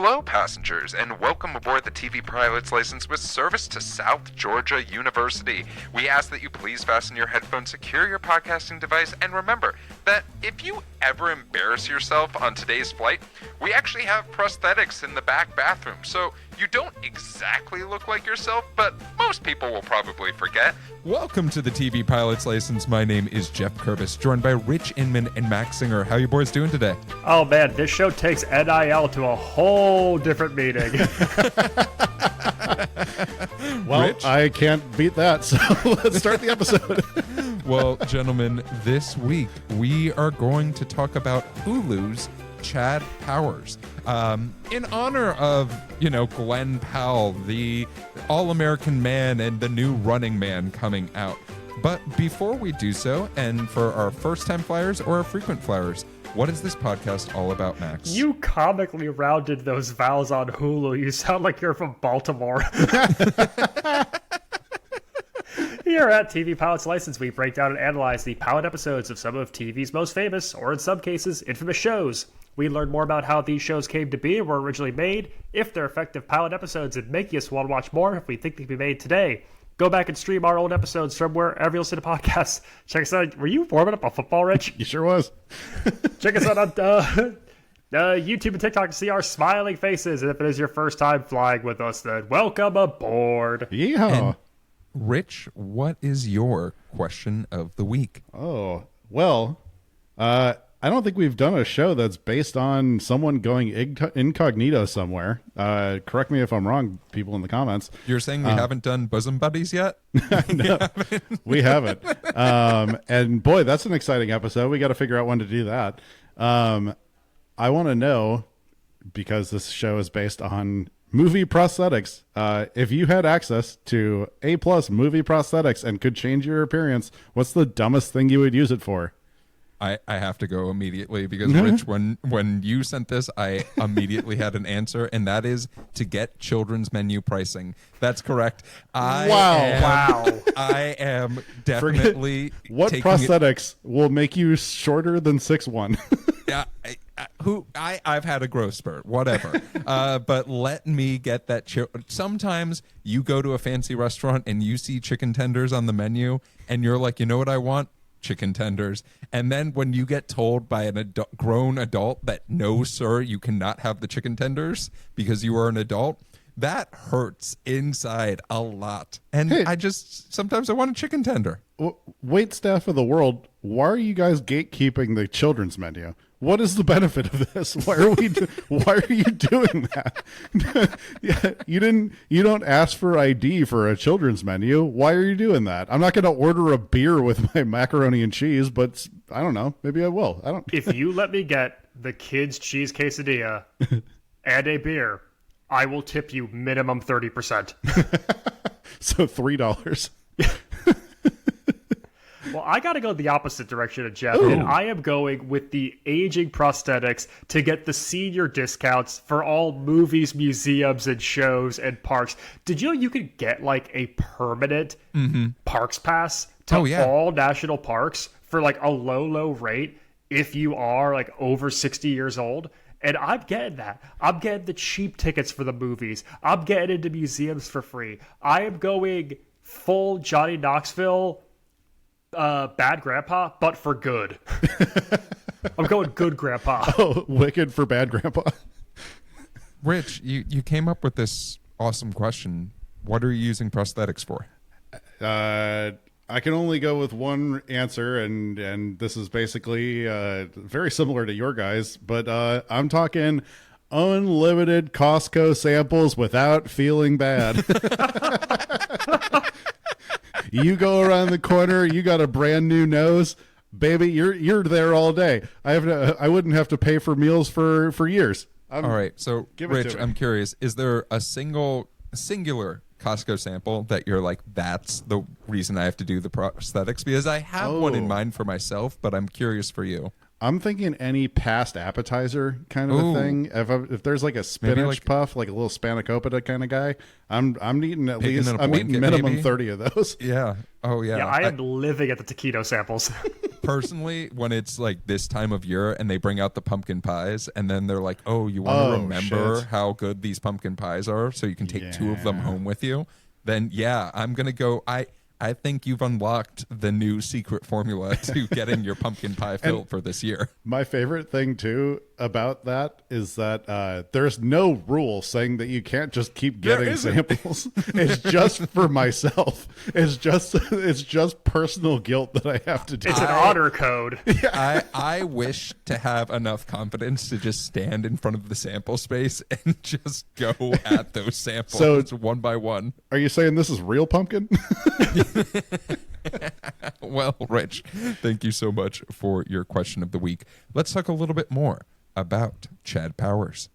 Hello, passengers, and welcome aboard the TV Pilot's License with service to South Georgia University. We ask that you please fasten your headphones, secure your podcasting device, and remember that if you ever embarrass yourself on today's flight, we actually have prosthetics in the back bathroom, so you don't exactly look like yourself, but most people will probably forget. Welcome to the TV Pilot's License. My name is Geoff Kerbis, joined by Rich Inman and Max Singer. How you boys doing today? Oh man, this show takes NIL to a whole different meaning. Well, Rich? I can't beat that, so let's start the episode. Well, gentlemen, this week we are going to talk about Hulu's Chad Powers. In honor of, Glen Powell, the All-American Man and the new Running Man coming out. But before we do so, and for our first-time flyers or our frequent flyers, what is this podcast all about, Max? You comically rounded those vowels on Hulu. You sound like you're from Baltimore. Here at TV Pilot's License, we break down and analyze the pilot episodes of some of TV's most famous, or in some cases, infamous shows. We learn more about how these shows came to be and were originally made, if they're effective pilot episodes and make us want to watch more if we think they can be made today. Go back and stream our old episodes from wherever you listen to podcasts. Check us out. Were you warming up on football, Rich? You sure was. Check us out on YouTube and TikTok to see our smiling faces. And if it is your first time flying with us, then welcome aboard. Yeehaw. And Rich, what is your question of the week? Oh, well, I don't think we've done a show that's based on someone going incognito somewhere. Correct me if I'm wrong, people in the comments. You're saying we haven't done bosom buddies yet? No, we haven't. And boy, that's an exciting episode. We got to figure out when to do that. I want to know, because this show is based on movie prosthetics, if you had access to A+ movie prosthetics and could change your appearance, what's the dumbest thing you would use it for? I have to go immediately because, Rich, when you sent this, I immediately had an answer, and that is to get children's menu pricing. That's correct. Wow. I am definitely What prosthetics will make you shorter than 6'1"? Yeah, I've had a growth spurt, whatever. But let me get that. Sometimes you go to a fancy restaurant and you see chicken tenders on the menu, and you're like, you know what I want? Chicken tenders. And then when you get told by an grown adult that no, sir, you cannot have the chicken tenders because you are an adult, that hurts inside a lot. And Hey. Sometimes I want a chicken tender. Wait staff of the world, why are you guys gatekeeping the children's menu? What is the benefit of this? Why are you doing that? Yeah, you don't ask for ID for a children's menu. Why are you doing that? I'm not going to order a beer with my macaroni and cheese, but I don't know. Maybe I will. I don't. If you let me get the kids' cheese quesadilla and a beer, I will tip you minimum 30%. So $3. Well, I got to go the opposite direction of Jeff, and I am going with the aging prosthetics to get the senior discounts for all movies, museums, and shows and parks. Did you know you could get like a permanent parks pass to all national parks for like a low rate if you are like over 60 years old? And I'm getting that. I'm getting the cheap tickets for the movies. I'm getting into museums for free. I am going full Johnny Knoxville bad grandpa, but for good. I'm going good grandpa. Oh, wicked for bad grandpa. Rich, you came up with this awesome question. What are you using prosthetics for? I can only go with one answer, and this is basically very similar to your guys, but I'm talking unlimited Costco samples without feeling bad. You go around the corner, you got a brand new nose, baby. You're there all day. I wouldn't have to pay for meals for years. All right, so Rich, I'm curious: is there a singular Costco sample that you're like, that's the reason I have to do the prosthetics? Because I have one in mind for myself, but I'm curious for you. I'm thinking any past appetizer kind of a thing. If there's like a spinach puff, like a little spanakopita kind of guy, I'm eating at least. I'm eating minimum 30 of those. Yeah. Oh yeah. Yeah, I am living at the taquito samples. personally, when it's like this time of year and they bring out the pumpkin pies and then they're like, oh, you want to remember how good these pumpkin pies are so you can take 2 of them home with you, then yeah, I'm going to go. I think you've unlocked the new secret formula to getting your pumpkin pie filled for this year. My favorite thing, too, about that is that there's no rule saying that you can't just keep getting samples. It's just for myself. It's just personal guilt that I have to do. It's an honor code. I wish to have enough confidence to just stand in front of the sample space and just go at those samples one by one. Are you saying this is real pumpkin? Well, Rich, thank you so much for your question of the week. Let's talk a little bit more about Chad Powers.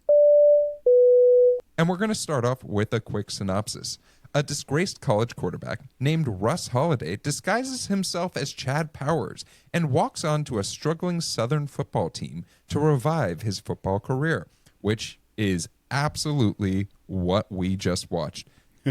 And we're going to start off with a quick synopsis. A disgraced college quarterback named Russ Holiday disguises himself as Chad Powers and walks on to a struggling Southern football team to revive his football career, which is absolutely what we just watched.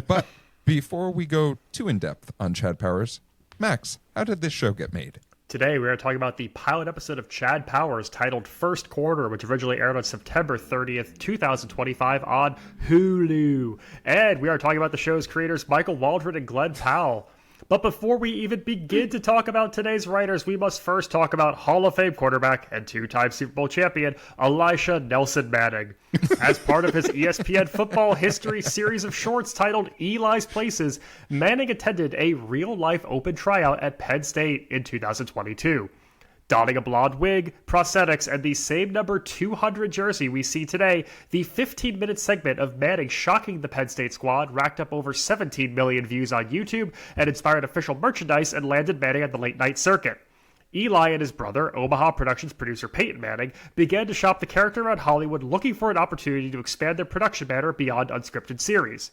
But before we go too in-depth on Chad Powers, Max, how did this show get made? Today, we are talking about the pilot episode of Chad Powers titled First Quarter, which originally aired on September 30th, 2025 on Hulu. And we are talking about the show's creators, Michael Waldron and Glen Powell. But before we even begin to talk about today's writers, we must first talk about Hall of Fame quarterback and 2-time Super Bowl champion, Elisha Nelson Manning. As part of his ESPN football history series of shorts titled Eli's Places, Manning attended a real-life open tryout at Penn State in 2022. Donning a blonde wig, prosthetics, and the same number 200 jersey we see today, the 15-minute segment of Manning shocking the Penn State squad racked up over 17 million views on YouTube and inspired official merchandise and landed Manning on the late-night circuit. Eli and his brother, Omaha Productions producer Peyton Manning, began to shop the character around Hollywood looking for an opportunity to expand their production banner beyond unscripted series.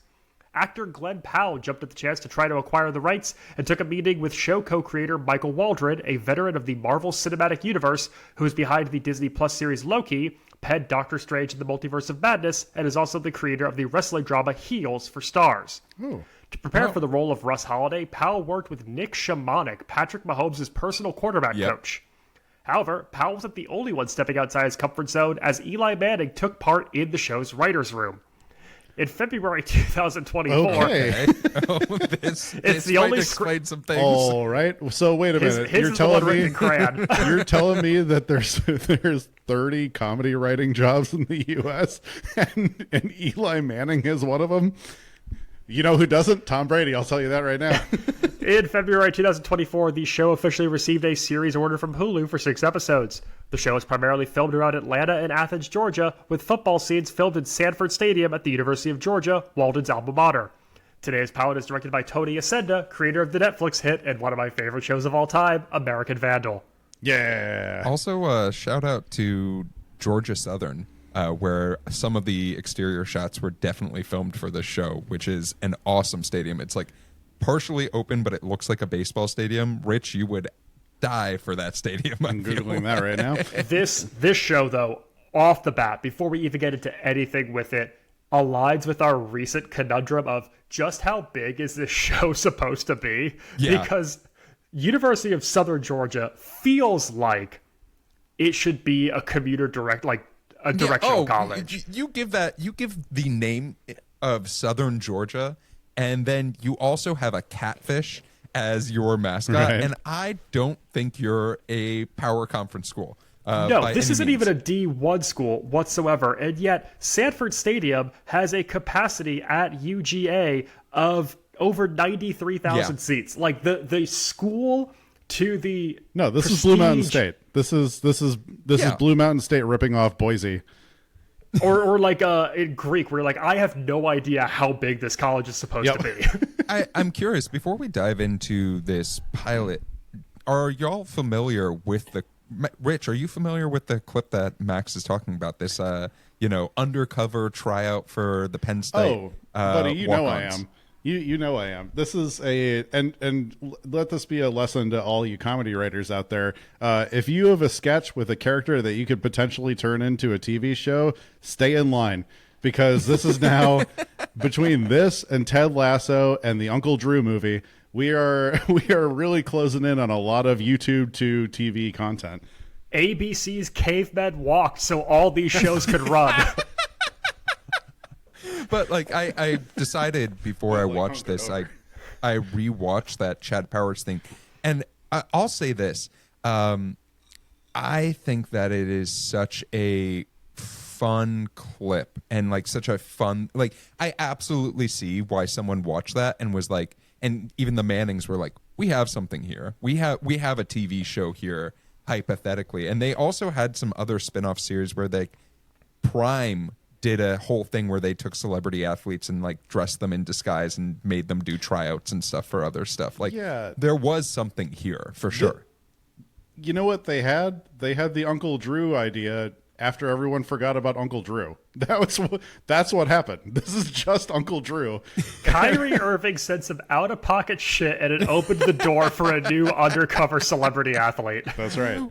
Actor Glen Powell jumped at the chance to try to acquire the rights and took a meeting with show co-creator Michael Waldron, a veteran of the Marvel Cinematic Universe who is behind the Disney Plus series Loki, penned Doctor Strange in the Multiverse of Madness, and is also the creator of the wrestling drama Heels for Stars. Ooh. To prepare for the role of Russ Holiday, Powell worked with Nick Shamonic, Patrick Mahomes' personal quarterback coach. However, Powell wasn't the only one stepping outside his comfort zone, as Eli Manning took part in the show's writer's room. In February 2024, it's the only explain some things. All right. So wait a minute. You're telling me you're telling me that there's 30 comedy writing jobs in the U.S. and Eli Manning is one of them. You know who doesn't? Tom Brady. I'll tell you that right now. In February 2024, the show officially received a series order from Hulu for 6 episodes. The show is primarily filmed around Atlanta and Athens, Georgia, with football scenes filmed in Sanford Stadium at the University of Georgia, Walden's alma mater. Today's pilot is directed by Tony Ascenda, creator of the Netflix hit and one of my favorite shows of all time, American Vandal. Yeah. Also, shout out to Georgia Southern, where some of the exterior shots were definitely filmed for this show, which is an awesome stadium. It's like partially open, but it looks like a baseball stadium. Rich, you would die for that stadium. I'm Googling that right now. This show, though, off the bat, before we even get into anything with it, aligns with our recent conundrum of just how big is this show supposed to be? Yeah. Because University of Southern Georgia feels like it should be a commuter direct, like a directional college. You give the name of Southern Georgia, and then you also have a catfish as your mascot, right. And I don't think you're a power conference school. No, this isn't even a D1 school whatsoever, and yet Sanford Stadium has a capacity at UGA of over 93,000 seats. Like the school to the this is Blue Mountain State. This is Blue Mountain State ripping off Boise. or like in Greek, where like I have no idea how big this college is supposed to be. I'm curious, before we dive into this pilot, are y'all familiar with Rich, are you familiar with the clip that Max is talking about? This undercover tryout for the Penn State. Buddy, you know I walk-ons? am. You know I am. This is and let this be a lesson to all you comedy writers out there. If you have a sketch with a character that you could potentially turn into a TV show, stay in line, because this is now between this and Ted Lasso and the Uncle Drew movie. we are really closing in on a lot of YouTube to TV content. ABC's Cavemen walked so all these shows could run. But like I decided before I watched this, I rewatched that Chad Powers thing, and I'll say this: I think that it is such a fun clip and like such a fun, like I absolutely see why someone watched that and was like, and even the Mannings were like, we have something here, we have a TV show here hypothetically. And they also had some other spin-off series where they Prime did a whole thing where they took celebrity athletes and like dressed them in disguise and made them do tryouts and stuff for other stuff. Like, yeah, there was something here for sure. You know what they had? They had the Uncle Drew idea after everyone forgot about Uncle Drew. That's what happened. This is just Uncle Drew. Kyrie Irving said some out-of-pocket shit, and it opened the door for a new undercover celebrity athlete. That's right.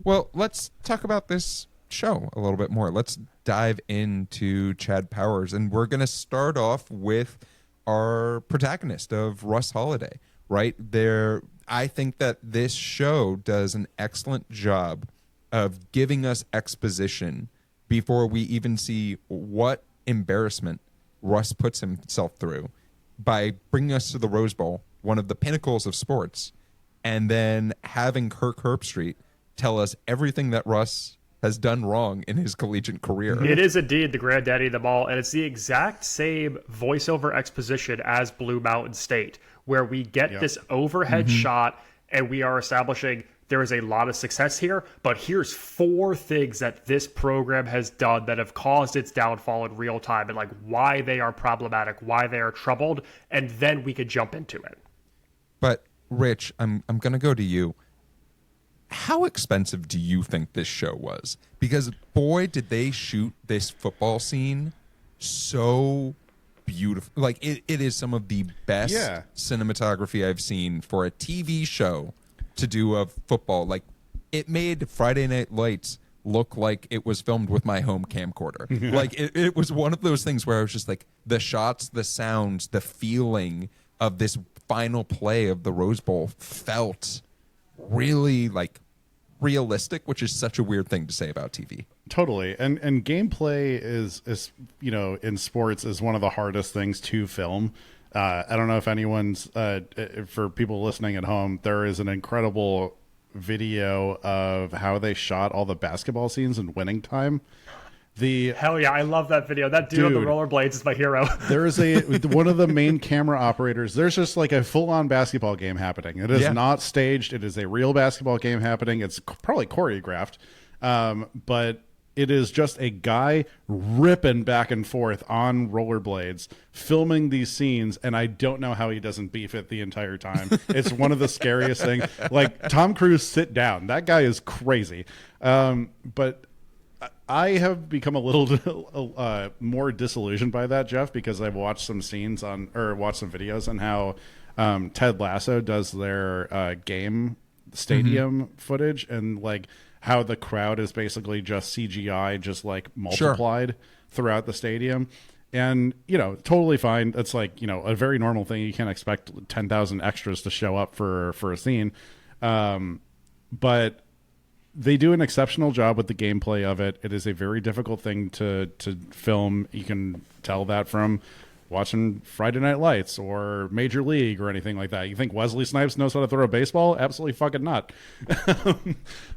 Well, let's talk about this show a little bit more. Let's dive into Chad Powers, and we're going to start off with our protagonist of Russ Holiday, right there. I think that this show does an excellent job of giving us exposition before we even see what embarrassment Russ puts himself through by bringing us to the Rose Bowl, one of the pinnacles of sports, and then having Kirk Herbstreit tell us everything that Russ has done wrong in his collegiate career. It is indeed the granddaddy of them all, and it's the exact same voiceover exposition as Blue Mountain State, where we get this overhead shot and we are establishing there is a lot of success here, but here's 4 things that this program has done that have caused its downfall in real time, and like why they are problematic, why they are troubled, and then we could jump into it. But Rich, I'm going to go to you. How expensive do you think this show was? Because boy, did they shoot this football scene so beautiful. Like it is some of the best cinematography I've seen for a TV show to do of football. Like it made Friday Night Lights look like it was filmed with my home camcorder. Like it was one of those things where I was just like, the shots, the sounds, the feeling of this final play of the Rose Bowl felt really like realistic, which is such a weird thing to say about TV. Totally. And gameplay is in sports is one of the hardest things to film. I don't know if anyone's for people listening at home, there is an incredible video of how they shot all the basketball scenes in Winning Time. Hell yeah, I love that video. That dude on the rollerblades is my hero. There is one of the main camera operators. There's just like a full-on basketball game happening. It is not staged. It is a real basketball game happening. It's probably choreographed, but it is just a guy ripping back and forth on rollerblades, filming these scenes, and I don't know how he doesn't beef it the entire time. It's one of the scariest things. Like, Tom Cruise, sit down. That guy is crazy. But I have become a little more disillusioned by that, Geoff, because I've watched some videos on how Ted Lasso does their game stadium footage, and like how the crowd is basically just CGI, just like multiplied throughout the stadium. And, totally fine. It's like, a very normal thing. You can't expect 10,000 extras to show up for a scene. But they do an exceptional job with the gameplay of it. It is a very difficult thing to film. You can tell that from watching Friday Night Lights or Major League or anything like that. You think Wesley Snipes knows how to throw a baseball? Absolutely fucking not.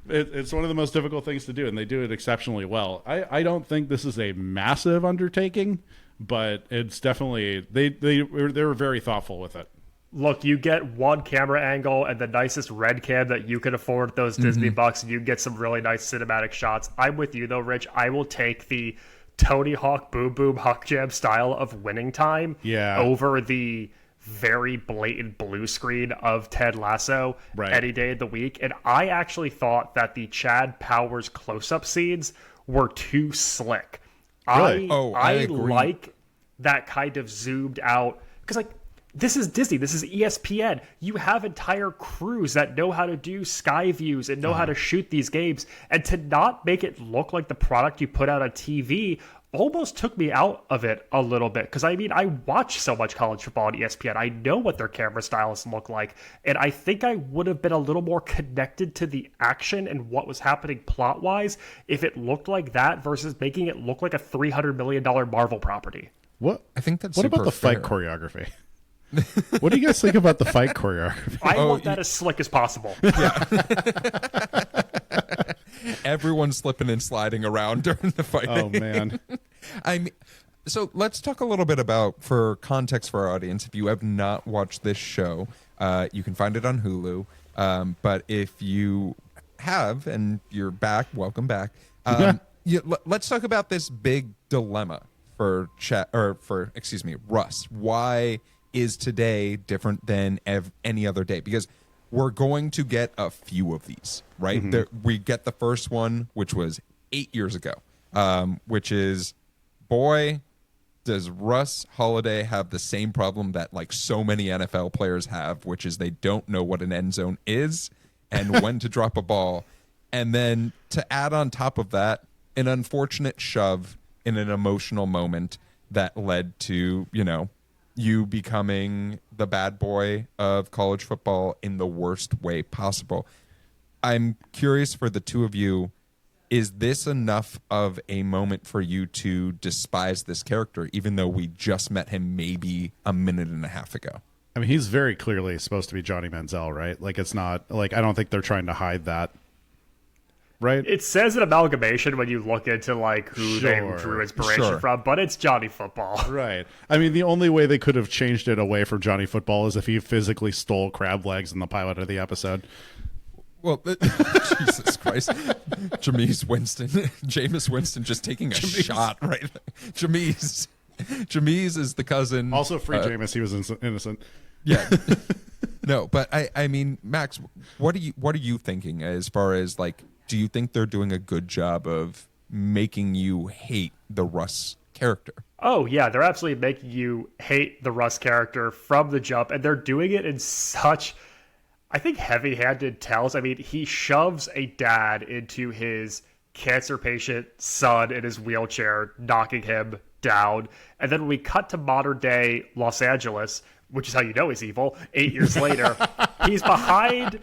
It's one of the most difficult things to do, and they do it exceptionally well. I don't think this is a massive undertaking, but it's definitely they were very thoughtful with it. Look, you get one camera angle and the nicest red cam that you can afford those Disney bucks, and you get some really nice cinematic shots. I'm with you though, Rich. I will take the Tony Hawk Boom Boom Huck Jam style of Winning Time over the very blatant blue screen of Ted Lasso any day of the week. And I actually thought that the Chad Powers close-up scenes were too slick. Really? I agree. like that kind of zoomed out, because like, this is Disney. This is ESPN. You have entire crews that know how to do sky views and know how to shoot these games. And to not make it look like the product you put out on TV, almost took me out of it a little bit. Because, I mean, I watch so much college football on ESPN. I know what their camera styles look like. And I think I would have been a little more connected to the action and what was happening plot-wise if it looked like that versus making it look like a $300 million Marvel property. What? I think that's What about super the fight fair. choreography? What do you guys think about the fight choreography? I want that as slick as possible. Everyone's slipping and sliding around during the fight. Oh, man. I mean, so let's talk a little bit about, for context for our audience, if you have not watched this show, you can find it on Hulu. But if you have and you're back, welcome back. Let's talk about this big dilemma for Russ. Why is today different than any other day? Because we're going to get a few of these, right? We get the first one, which was 8 years ago, which is, boy, does Russ Holiday have the same problem that like so many NFL players have, which is they don't know what an end zone is and when to drop a ball. And then to add on top of that, an unfortunate shove in an emotional moment that led to, you becoming the bad boy of college football in the worst way possible. I'm curious for the two of you, is this enough of a moment for you to despise this character, even though we just met him maybe a minute and a half ago? I mean, he's very clearly supposed to be Johnny Manziel, right? Like, it's not, like, I don't think they're trying to hide that. Right? It says an amalgamation when you look into like who they drew inspiration from, but it's Johnny Football. Right. I mean, the only way they could have changed it away from Johnny Football is if he physically stole crab legs in the pilot of the episode. Well, Jesus Christ. Jameis Winston just taking a shot right there. Jameis is the cousin. Also free Jameis, he was innocent. Yeah. No, but I mean, Max, what are you thinking as far as like, do you think they're doing a good job of making you hate the Russ character? Oh, yeah, they're absolutely making you hate the Russ character from the jump, and they're doing it in such, I think, heavy-handed tells. I mean, he shoves a dad into his cancer patient son in his wheelchair, knocking him down. And then when we cut to modern-day Los Angeles, which is how you know he's evil, 8 years later, he's behind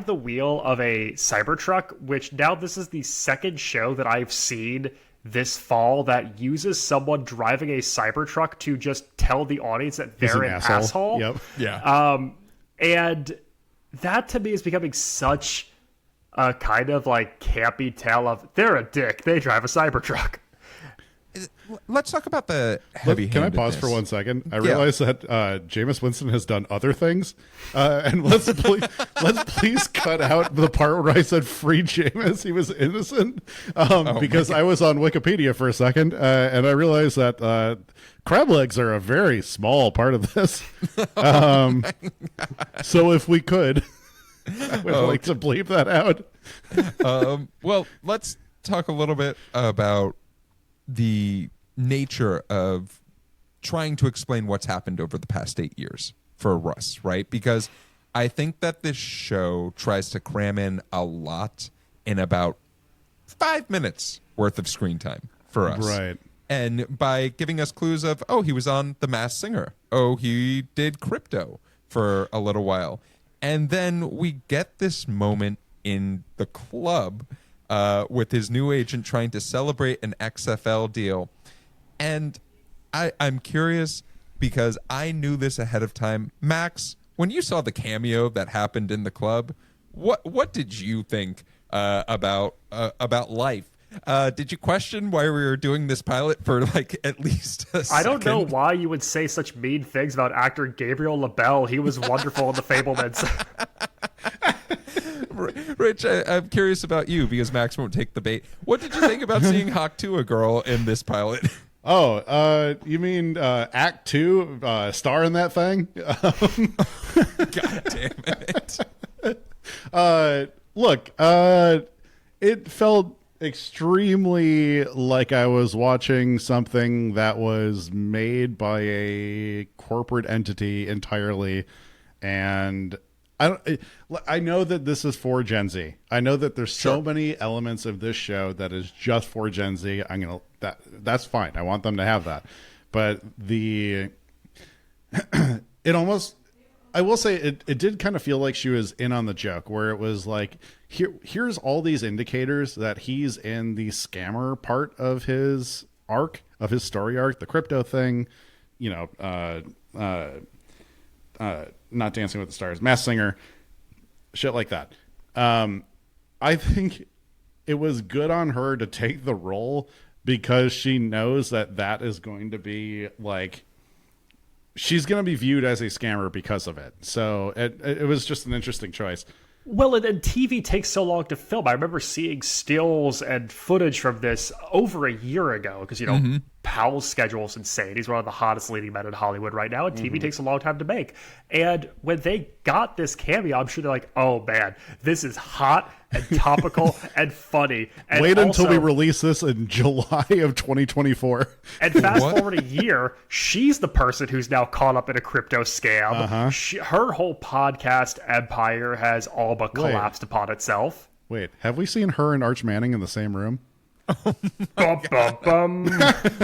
the wheel of a Cybertruck, which now this is the second show that I've seen this fall that uses someone driving a Cybertruck to just tell the audience that they're an asshole. Yep. Yeah. And that to me is becoming such a kind of like campy tale of they're a dick, they drive a Cybertruck. Let's talk about the heavy. Can I pause for 1 second? I realize that Jameis Winston has done other things, and let's please cut out the part where I said free Jameis. He was innocent, because I was on Wikipedia for a second, and I realized that crab legs are a very small part of this. So if we could, I would like to bleep that out. Well, let's talk a little bit about the nature of trying to explain what's happened over the past 8 years for Russ, right? Because I think that this show tries to cram in a lot in about 5 minutes worth of screen time for us. Right. And by giving us clues of, oh, he was on The Masked Singer. Oh, he did crypto for a little while. And then we get this moment in the club with his new agent trying to celebrate an XFL deal. And I'm curious because I knew this ahead of time. Max, when you saw the cameo that happened in the club, what did you think about life? Did you question why we were doing this pilot for like at least a second? I don't know why you would say such mean things about actor Gabriel LaBelle. He was wonderful in The Fablemans. Rich, I'm curious about you because Max won't take the bait. What did you think about seeing Hawk Tuah girl in this pilot? Oh, you mean Act 2, star in that thing? God damn it. Look, it felt extremely like I was watching something that was made by a corporate entity entirely, and I know that this is for Gen Z. I know that there's so many elements of this show that is just for Gen Z. I'm going to that's fine. I want them to have that. But it almost, I will say it did kind of feel like she was in on the joke, where it was like, here's all these indicators that he's in the scammer part of his story arc, the crypto thing, not Dancing with the Stars, Masked Singer, shit like that. I think it was good on her to take the role, because she knows that is going to be like, she's going to be viewed as a scammer because of it. So it was just an interesting choice. Well, and TV takes so long to film. I remember seeing stills and footage from this over a year ago, because, Powell's schedule is insane. He's one of the hottest leading men in Hollywood right now, and TV takes a long time to make. And when they got this cameo, I'm sure they're like, oh, man, this is hot and topical and funny. And wait until we release this in July of 2024. And fast forward a year, she's the person who's now caught up in a crypto scam. Her whole podcast empire has all but collapsed upon itself. Wait, have we seen her and Arch Manning in the same room? Bum, bum, bum.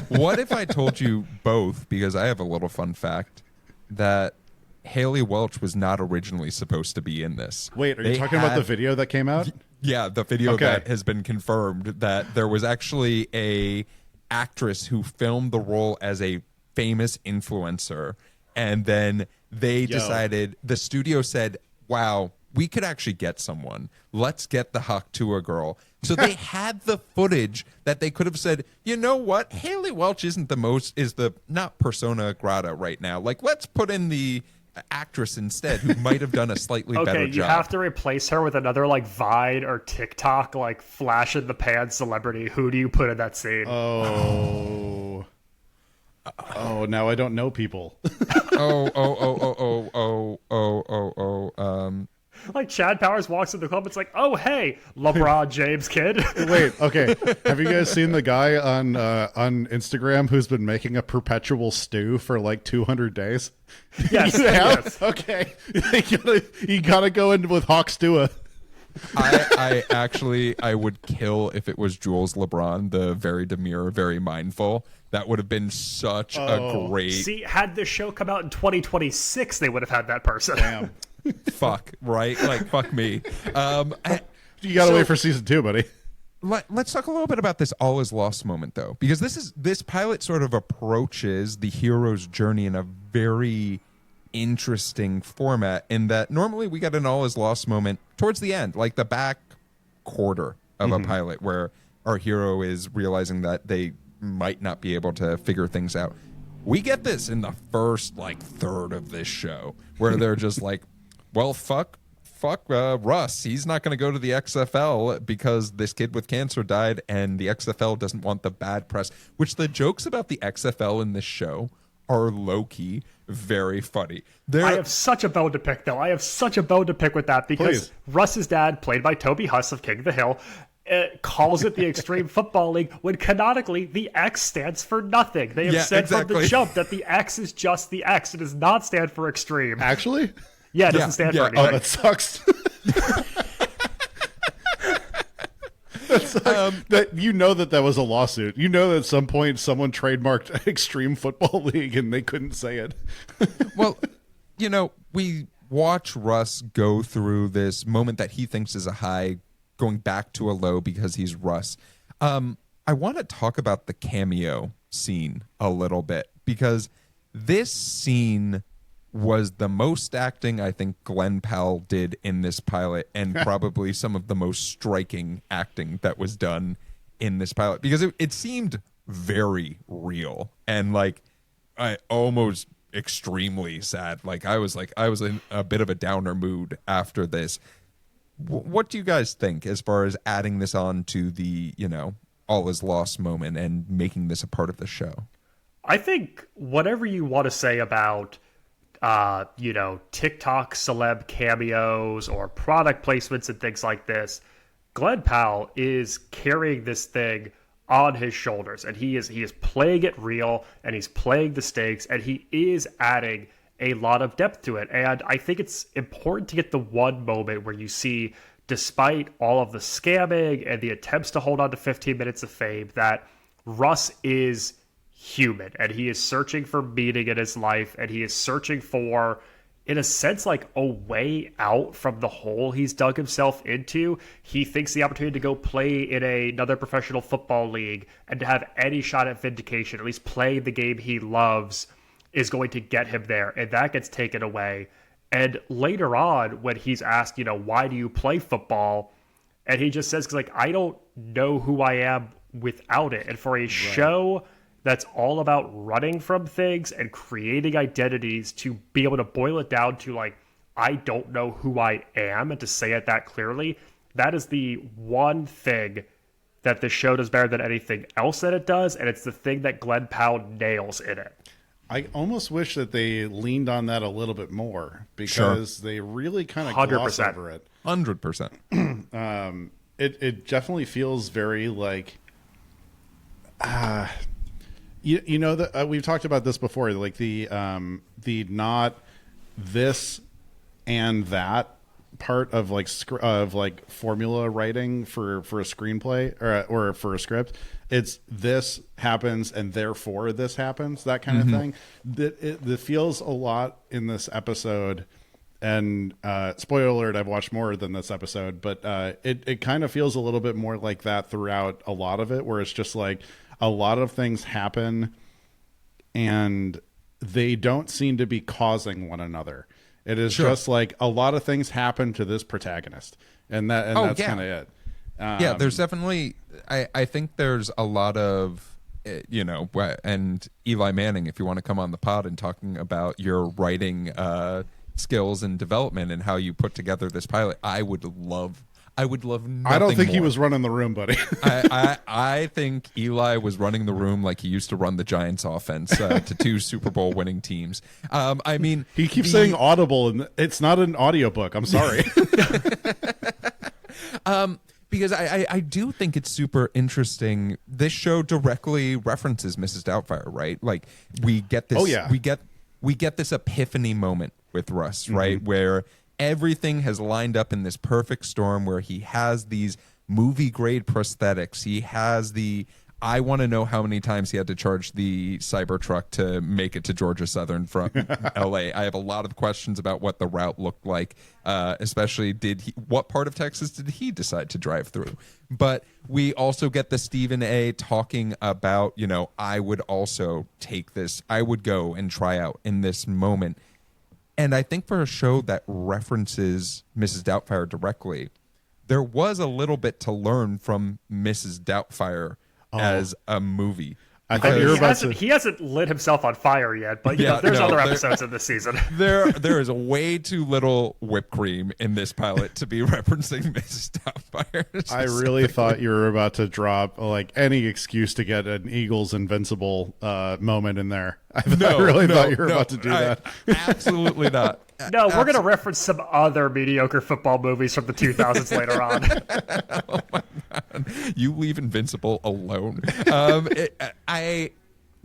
What if I told you both, because I have a little fun fact, that Haley Welch was not originally supposed to be in this. Wait, are you talking about the video that came out? Yeah, the video that has been confirmed, that there was actually a actress who filmed the role as a famous influencer, and then they decided, the studio said, wow, we could actually get someone. Let's get the Haktua girl. So they had the footage that they could have said, you know what? Haley Welch is not persona grata right now. Like, let's put in the actress instead, who might have done a slightly better job. You have to replace her with another like Vine or TikTok, like flash in the pan celebrity. Who do you put in that scene? Oh, now I don't know people. Like Chad Powers walks in the club, it's like, oh hey, LeBron James kid. Wait, okay. Have you guys seen the guy on Instagram who's been making a perpetual stew for like 200 days? Yes. Yes. Okay. You gotta go in with Hawk Stewa. I would kill if it was Jules LeBron, the very demure, very mindful. That would have been such a great. See, had this show come out in 2026, they would have had that person. Damn. Fuck, right? Like, fuck me. You gotta wait for season 2, buddy. Let's talk a little bit about this all is lost moment, though, because this pilot sort of approaches the hero's journey in a very interesting format, in that normally we get an all is lost moment towards the end, like the back quarter of a pilot, where our hero is realizing that they might not be able to figure things out. We get this in the first third of this show, where they're just like, well, fuck Russ. He's not going to go to the XFL because this kid with cancer died, and the XFL doesn't want the bad press. Which the jokes about the XFL in this show are low-key very funny. I have such a bone to pick, though. I have such a bone to pick with that, because Russ's dad, played by Toby Huss of King of the Hill, calls it the Extreme Football League, when canonically the X stands for nothing. They have said from the jump that the X is just the X. It does not stand for extreme. Actually? Yeah, it doesn't stand for anything. Oh, that sucks. That that was a lawsuit. You know that at some point someone trademarked Extreme Football League and they couldn't say it. Well, we watch Russ go through this moment that he thinks is a high, going back to a low because he's Russ. I want to talk about the cameo scene a little bit, because this scene was the most acting I think Glen Powell did in this pilot, and probably some of the most striking acting that was done in this pilot, because it seemed very real and I almost extremely sad. I was in a bit of a downer mood after this. What do you guys think as far as adding this on to the all is lost moment and making this a part of the show? I think whatever you want to say about TikTok celeb cameos or product placements and things like this, Glen Powell is carrying this thing on his shoulders, and he is playing it real, and he's playing the stakes, and he is adding a lot of depth to it. And I think it's important to get the one moment where you see, despite all of the scamming and the attempts to hold on to 15 minutes of fame, that Russ is human, and he is searching for meaning in his life, and he is searching for, in a sense, like a way out from the hole he's dug himself into. He thinks the opportunity to go play in another professional football league and to have any shot at vindication, at least play the game he loves, is going to get him there, and that gets taken away. And later on, when he's asked, why do you play football? And he just says, like, I don't know who I am without it. And for a show that's all about running from things and creating identities, to be able to boil it down to, like, I don't know who I am, and to say it that clearly, that is the one thing that the show does better than anything else that it does, and it's the thing that Glen Powell nails in it. I almost wish that they leaned on that a little bit more, because they really kind of gloss over it. 100%. It definitely feels very like, that we've talked about this before, like the not this and that part of like formula writing for a screenplay or for a script. It's this happens and therefore this happens, that kind of thing. That feels a lot in this episode. And spoiler alert, I've watched more than this episode, but it kind of feels a little bit more like that throughout a lot of it, where it's just like a lot of things happen and they don't seem to be causing one another. It is just like a lot of things happen to this protagonist, and that's kind of it. There's definitely, I think there's a lot of, and Eli Manning, if you want to come on the pod and talking about your writing skills and development and how you put together this pilot, I would love nothing I don't think more. he was running the room, buddy. I think Eli was running the room like he used to run the Giants offense to 2 Super Bowl winning teams. I mean, he keeps saying audible, and it's not an audiobook. I'm sorry. Because I do think it's super interesting. This show directly references Mrs. Doubtfire, right? Like, we get this. Oh, yeah. We get this epiphany moment with Russ, right, where everything has lined up in this perfect storm, where he has these movie grade prosthetics. He has I want to know how many times he had to charge the Cybertruck to make it to Georgia Southern from LA. I have a lot of questions about what the route looked like, especially what part of Texas did he decide to drive through? But we also get the Stephen A. talking about, I would also take this. I would go and try out in this moment. And I think for a show that references Mrs. Doubtfire directly, there was a little bit to learn from Mrs. Doubtfire as a movie. I thought you were about to... He hasn't lit himself on fire yet, but there's other episodes in this season. There is way too little whipped cream in this pilot to be referencing Mrs. Doubtfire. I really thought you were about to drop like any excuse to get an Eagles Invincible moment in there. I really thought you were about to do that. Absolutely not. No, we're going to reference some other mediocre football movies from the 2000s later on. Oh my God. You leave Invincible alone.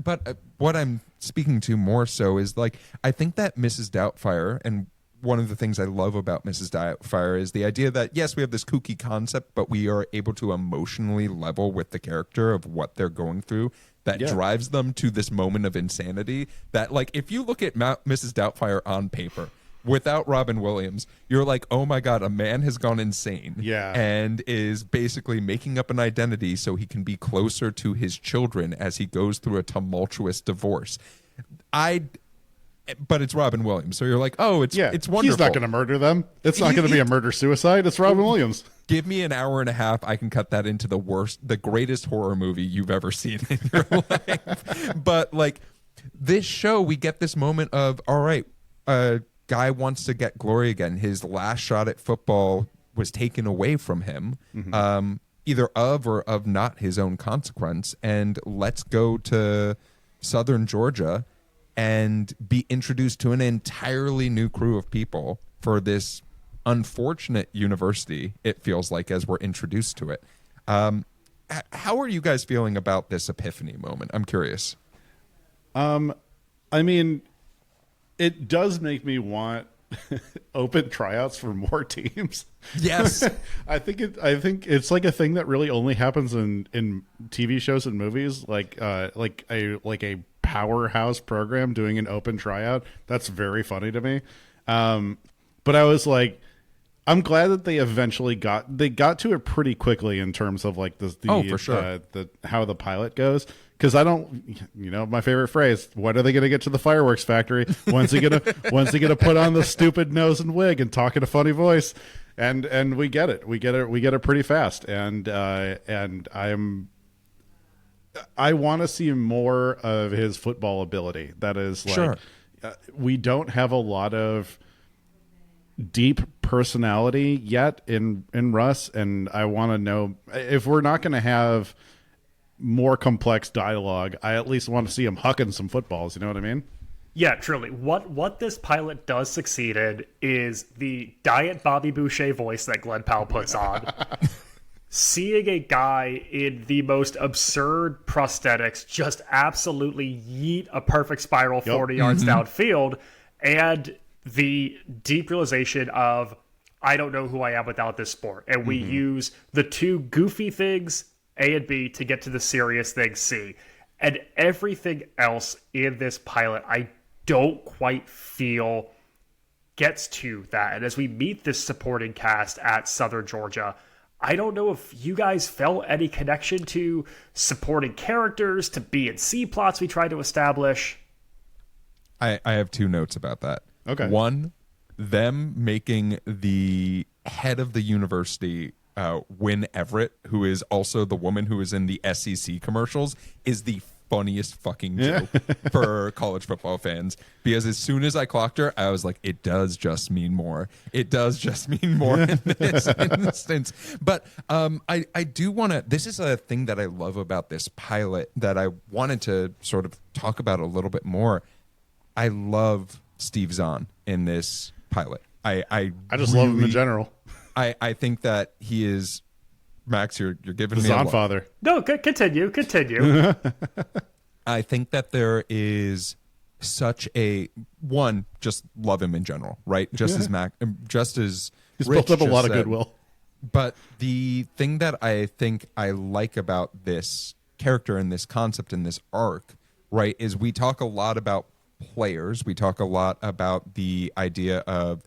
But what I'm speaking to more so is, like, I think that Mrs. Doubtfire, and one of the things I love about Mrs. Doubtfire is the idea that, yes, we have this kooky concept, but we are able to emotionally level with the character of what they're going through. That drives them to this moment of insanity that, like, if you look at Mrs. Doubtfire on paper without Robin Williams, you're like, oh my God, a man has gone insane. Yeah. And is basically making up an identity so he can be closer to his children as he goes through a tumultuous divorce. But it's Robin Williams. So you're like, oh, it's wonderful. He's not going to murder them. It's not going to be a murder-suicide. It's Robin Williams. Give me an hour and a half. I can cut that into the greatest horror movie you've ever seen in your life. But, like, this show, we get this moment of, all right, a guy wants to get glory again. His last shot at football was taken away from him, either of or of not his own consequence. And let's go to Southern Georgia and be introduced to an entirely new crew of people for this unfortunate university, it feels like, as we're introduced to it. How are you guys feeling about this epiphany moment? I'm curious. I mean, it does make me want open tryouts for more teams. Yes. I think it's like a thing that really only happens in TV shows and movies, like a powerhouse program doing an open tryout. That's very funny to me. But I was like, I'm glad that they eventually got to it pretty quickly in terms of like for sure. How the pilot goes. Because I don't, my favorite phrase, when are they going to get to the fireworks factory? When's he gonna put on the stupid nose and wig and talk in a funny voice? And we get it. We get it pretty fast. And I want to see more of his football ability. That is like, sure. We don't have a lot of deep personality yet in Russ, and I want to know if we're not going to have more complex dialogue, I at least want to see him hucking some footballs. You know what I mean? Yeah, truly. What this pilot does succeed in is the Diet Bobby Boucher voice that Glen Powell puts on. Seeing a guy in the most absurd prosthetics just absolutely yeet a perfect spiral 40 yards downfield, and the deep realization of, I don't know who I am without this sport. And we use the two goofy things, A and B, to get to the serious thing, C. And everything else in this pilot, I don't quite feel gets to that. And as we meet this supporting cast at Southern Georgia, I don't know if you guys felt any connection to supporting characters, to B and C plots we tried to establish. I have two notes about that. Okay. One, them making the head of the university, Wynn Everett, who is also the woman who is in the SEC commercials, is the funniest fucking joke for college football fans. Because as soon as I clocked her, I was like, it does just mean more. It does just mean more in this instance. But I do want to, this is a thing that I love about this pilot that I wanted to sort of talk about a little bit more. I love Steve Zahn in this pilot. I just love him in general. I think that he is, Max, you're giving the me Zahn father. No, continue. I think that there is such a one, just love him in general, right? Just as He's Rich built up a lot of said. goodwill. But the thing that I think I like about this character and this concept and this arc, right, is we talk a lot about players. We talk a lot about the idea of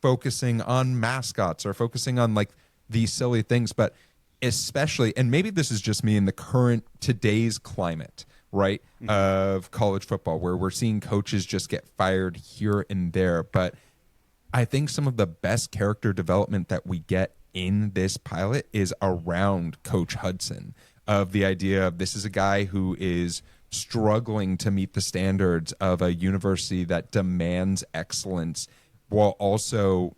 focusing on mascots or focusing on like these silly things, but especially, and maybe this is just me in the current today's climate, right, of college football, where we're seeing coaches just get fired here and there. But I think some of the best character development that we get in this pilot is around Coach Hudson, of the idea of this is a guy who is struggling to meet the standards of a university that demands excellence while also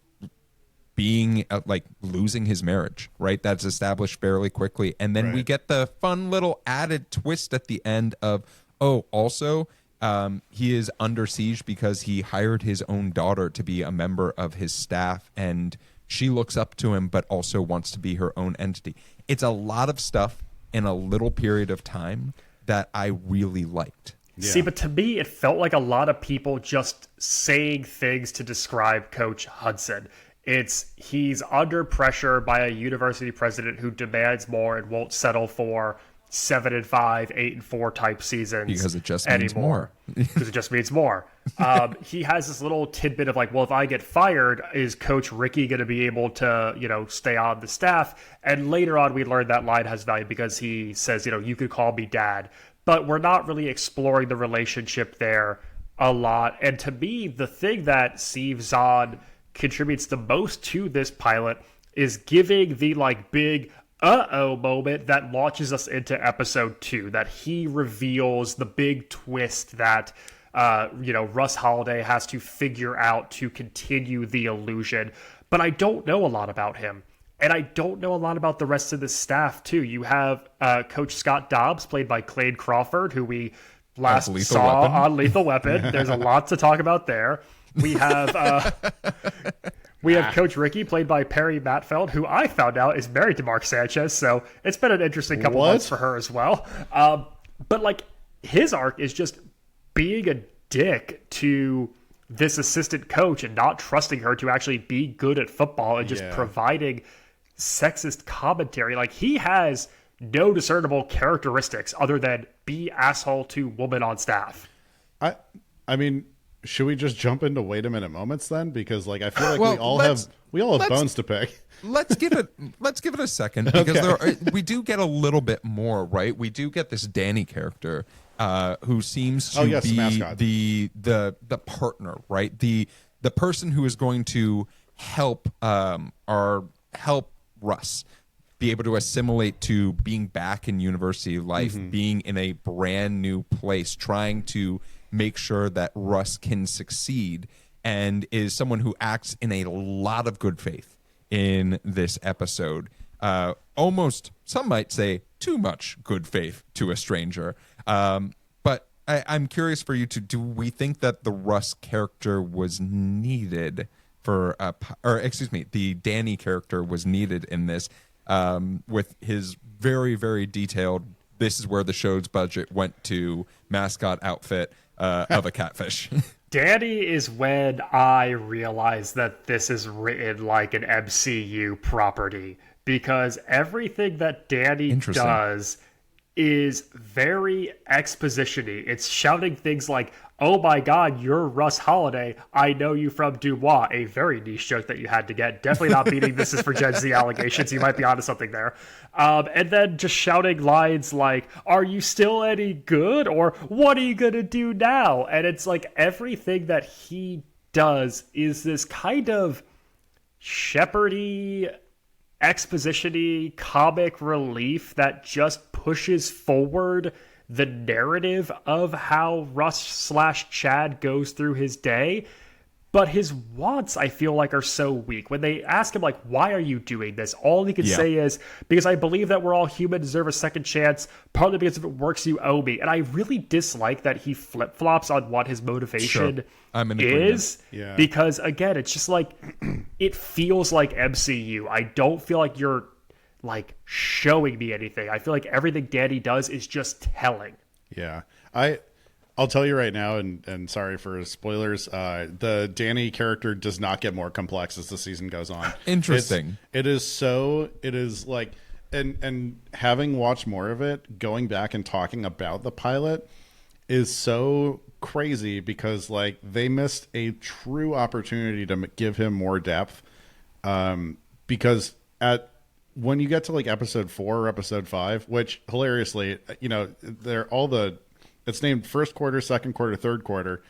being like losing his marriage, right? That's established fairly quickly. And then we get the fun little added twist at the end of, also he is under siege because he hired his own daughter to be a member of his staff, and she looks up to him but also wants to be her own entity. It's a lot of stuff in a little period of time that I really liked. Yeah. See, but to me, it felt like a lot of people just saying things to describe Coach Hudson. He's under pressure by a university president who demands more and won't settle for 7-5, 8-4 type seasons because it just means anymore. more. Because it just means more. He has this little tidbit of like, well, if I get fired, is Coach Ricky going to be able to, stay on the staff? And later on, we learned that line has value because he says, you could call me dad. But we're not really exploring the relationship there a lot. And to me, the thing that Steve Zahn contributes the most to this pilot is giving the like big moment that launches us into episode 2, that he reveals the big twist that Russ Holiday has to figure out to continue the illusion. But I don't know a lot about him, and I don't know a lot about the rest of the staff too. You have Coach Scott Dobbs, played by Clade Crawford, who we last saw on Lethal Weapon. There's a lot to talk about there. We have Coach Ricky, played by Perry Mattfeld, who I found out is married to Mark Sanchez, so it's been an interesting couple months for her as well. But like his arc is just being a dick to this assistant coach and not trusting her to actually be good at football and just providing sexist commentary. Like, he has no discernible characteristics other than be asshole to woman on staff. I mean, should we just jump into wait a minute moments then? Because like I feel like we all have bones to pick. Let's give it a second, because we do get a little bit more, right? We do get this Danny character who seems to be the partner, right? The person who is going to help Russ be able to assimilate to being back in university life, being in a brand new place, trying to make sure that Russ can succeed, and is someone who acts in a lot of good faith in this episode. Almost, some might say, too much good faith to a stranger. But I'm curious for you do we think that the Russ character was needed the Danny character was needed in this, with his very, very detailed, this is where the show's budget went to mascot outfit of a catfish. Danny is when I realize that this is written like an MCU property, because everything that Danny does is very exposition-y. It's shouting things like, oh my god, you're Russ Holiday, I know you from Dubois, a very niche joke that you had to get. Definitely not beating This Is for Gen Z allegations. You might be onto something there. And then just shouting lines like, are you still any good? Or what are you gonna do now? And it's like everything that he does is this kind of shepherdy, exposition-y comic relief that just pushes forward the narrative of how Russ/Chad goes through his day. But his wants, I feel like, are so weak. When they ask him, like, why are you doing this? All he can say is, because I believe that we're all human, deserve a second chance, partly because if it works, you owe me. And I really dislike that he flip-flops on what his motivation is. Yeah. Because, again, it's just like, it feels like MCU. I don't feel like you're, like, showing me anything. I feel like everything Danny does is just telling. Yeah. I'll tell you right now, and sorry for spoilers, the Danny character does not get more complex as the season goes on. Interesting. It is like, and having watched more of it, going back and talking about the pilot is so crazy, because like they missed a true opportunity to give him more depth, because when you get to like episode 4 or episode 5, which hilariously, they're all it's named first quarter, second quarter, third quarter,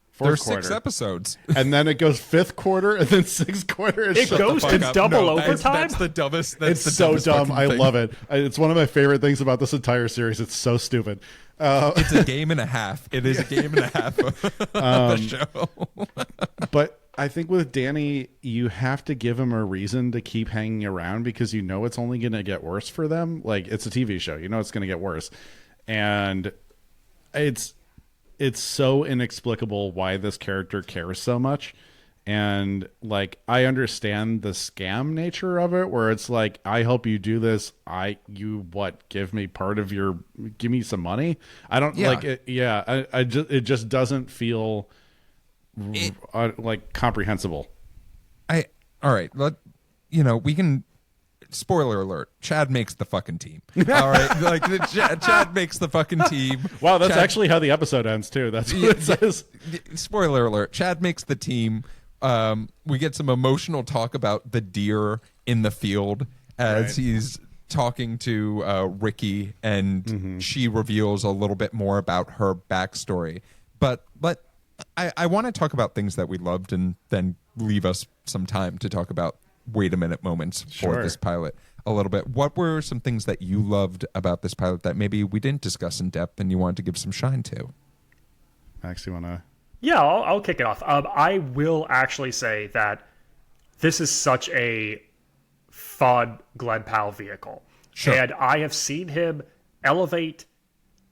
fourth quarter. There's 6 episodes. And then it goes fifth quarter and then sixth quarter. It goes to double overtime? That's the dumbest. It's so dumb. I love it. It's one of my favorite things about this entire series. It's so stupid. It's a game and a half. It is a game and a half of the show. But I think with Danny, you have to give him a reason to keep hanging around, because you know it's only going to get worse for them. Like, it's a TV show. You know it's going to get worse. And it's so inexplicable why this character cares so much. And like, I understand the scam nature of it, where it's like, I help you do this. Give me some money. I don't like it. Yeah. It just doesn't feel like comprehensible. All right. We can, spoiler alert, Chad makes the fucking team. All right. Like, Chad makes the fucking team. Wow. That's actually how the episode ends too. That's what it says. Spoiler alert. Chad makes the team. We get some emotional talk about the deer in the field as he's talking to Ricky, and she reveals a little bit more about her backstory. But I want to talk about things that we loved, and then leave us some time to talk about wait a minute moments for this pilot a little bit. What were some things that you loved about this pilot that maybe we didn't discuss in depth and you wanted to give some shine to? Max, you want to? Yeah, I'll kick it off. I will actually say that this is such a fun Glen Powell vehicle. Sure. And I have seen him elevate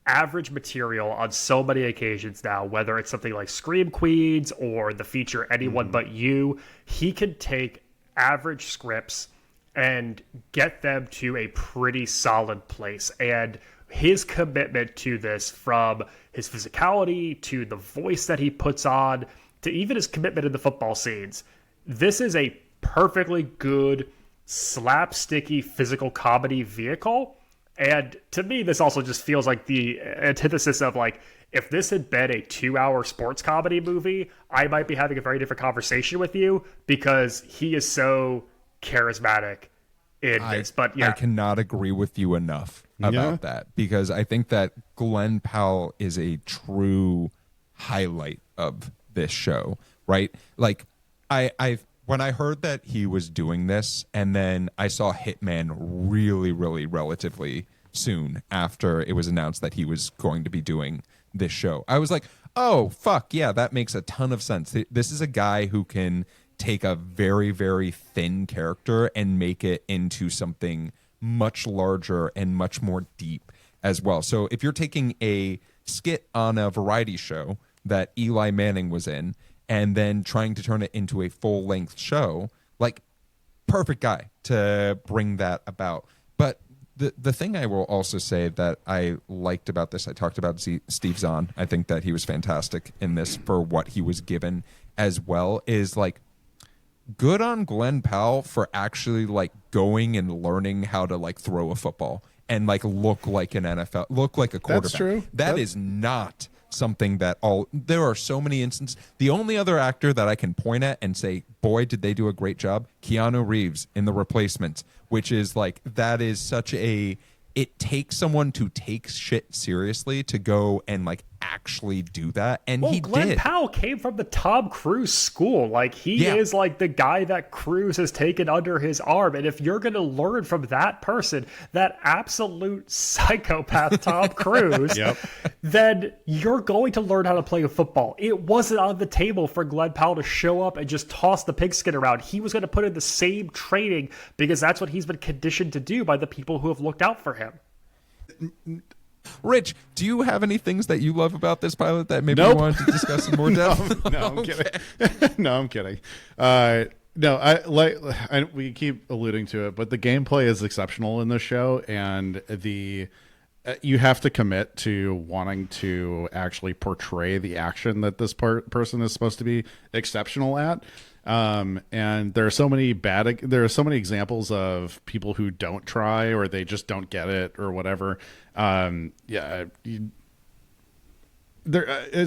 average material on so many occasions now, whether it's something like Scream Queens or the feature Anyone But You. He can take average scripts and get them to a pretty solid place. And his commitment to this, from his physicality to the voice that he puts on to even his commitment in the football scenes, this is a perfectly good slapsticky physical comedy vehicle. And to me, this also just feels like the antithesis of like, if this had been a 2-hour sports comedy movie, I might be having a very different conversation with you, because he is so charismatic in this. But yeah, I cannot agree with you enough about that, because I think that Glen Powell is a true highlight of this show, right? Like I when I heard that he was doing this, and then I saw Hitman really relatively soon after it was announced that he was going to be doing this show, I was like, oh fuck yeah, that makes a ton of sense. This is a guy who can take a very thin character and make it into something much larger and much more deep as well. So if you're taking a skit on a variety show that Eli Manning was in and then trying to turn it into a full-length show, like, perfect guy to bring that about. But the thing I will also say that I liked about this, I talked about Steve Zahn. I think that he was fantastic in this for what he was given as well, is like, good on Glen Powell for actually like going and learning how to like throw a football and like look like an a quarterback. That's true. That is not something that there are so many instances. The only other actor that I can point at and say, boy, did they do a great job, Keanu Reeves in The Replacements, which is like, that is such a, it takes someone to take shit seriously to go and like actually do that, and he Glen did. Powell came from the Tom Cruise school. Like, he is like the guy that Cruise has taken under his arm. And if you're going to learn from that person, that absolute psychopath Tom Cruise, then you're going to learn how to play a football. It wasn't on the table for Glen Powell to show up and just toss the pigskin around. He was going to put in the same training, because that's what he's been conditioned to do by the people who have looked out for him. Rich, do you have any things that you love about this pilot that maybe you wanted to discuss in more depth? No, I'm kidding. No, I'm kidding. We keep alluding to it, but the gameplay is exceptional in this show, and you have to commit to wanting to actually portray the action that this person is supposed to be exceptional at. And there are so many examples of people who don't try, or they just don't get it, or whatever. It's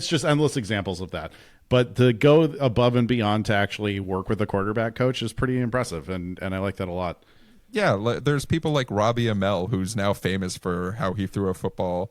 just endless examples of that. But to go above and beyond to actually work with a quarterback coach is pretty impressive, and I like that a lot. Yeah, there's people like Robbie Amell, who's now famous for how he threw a football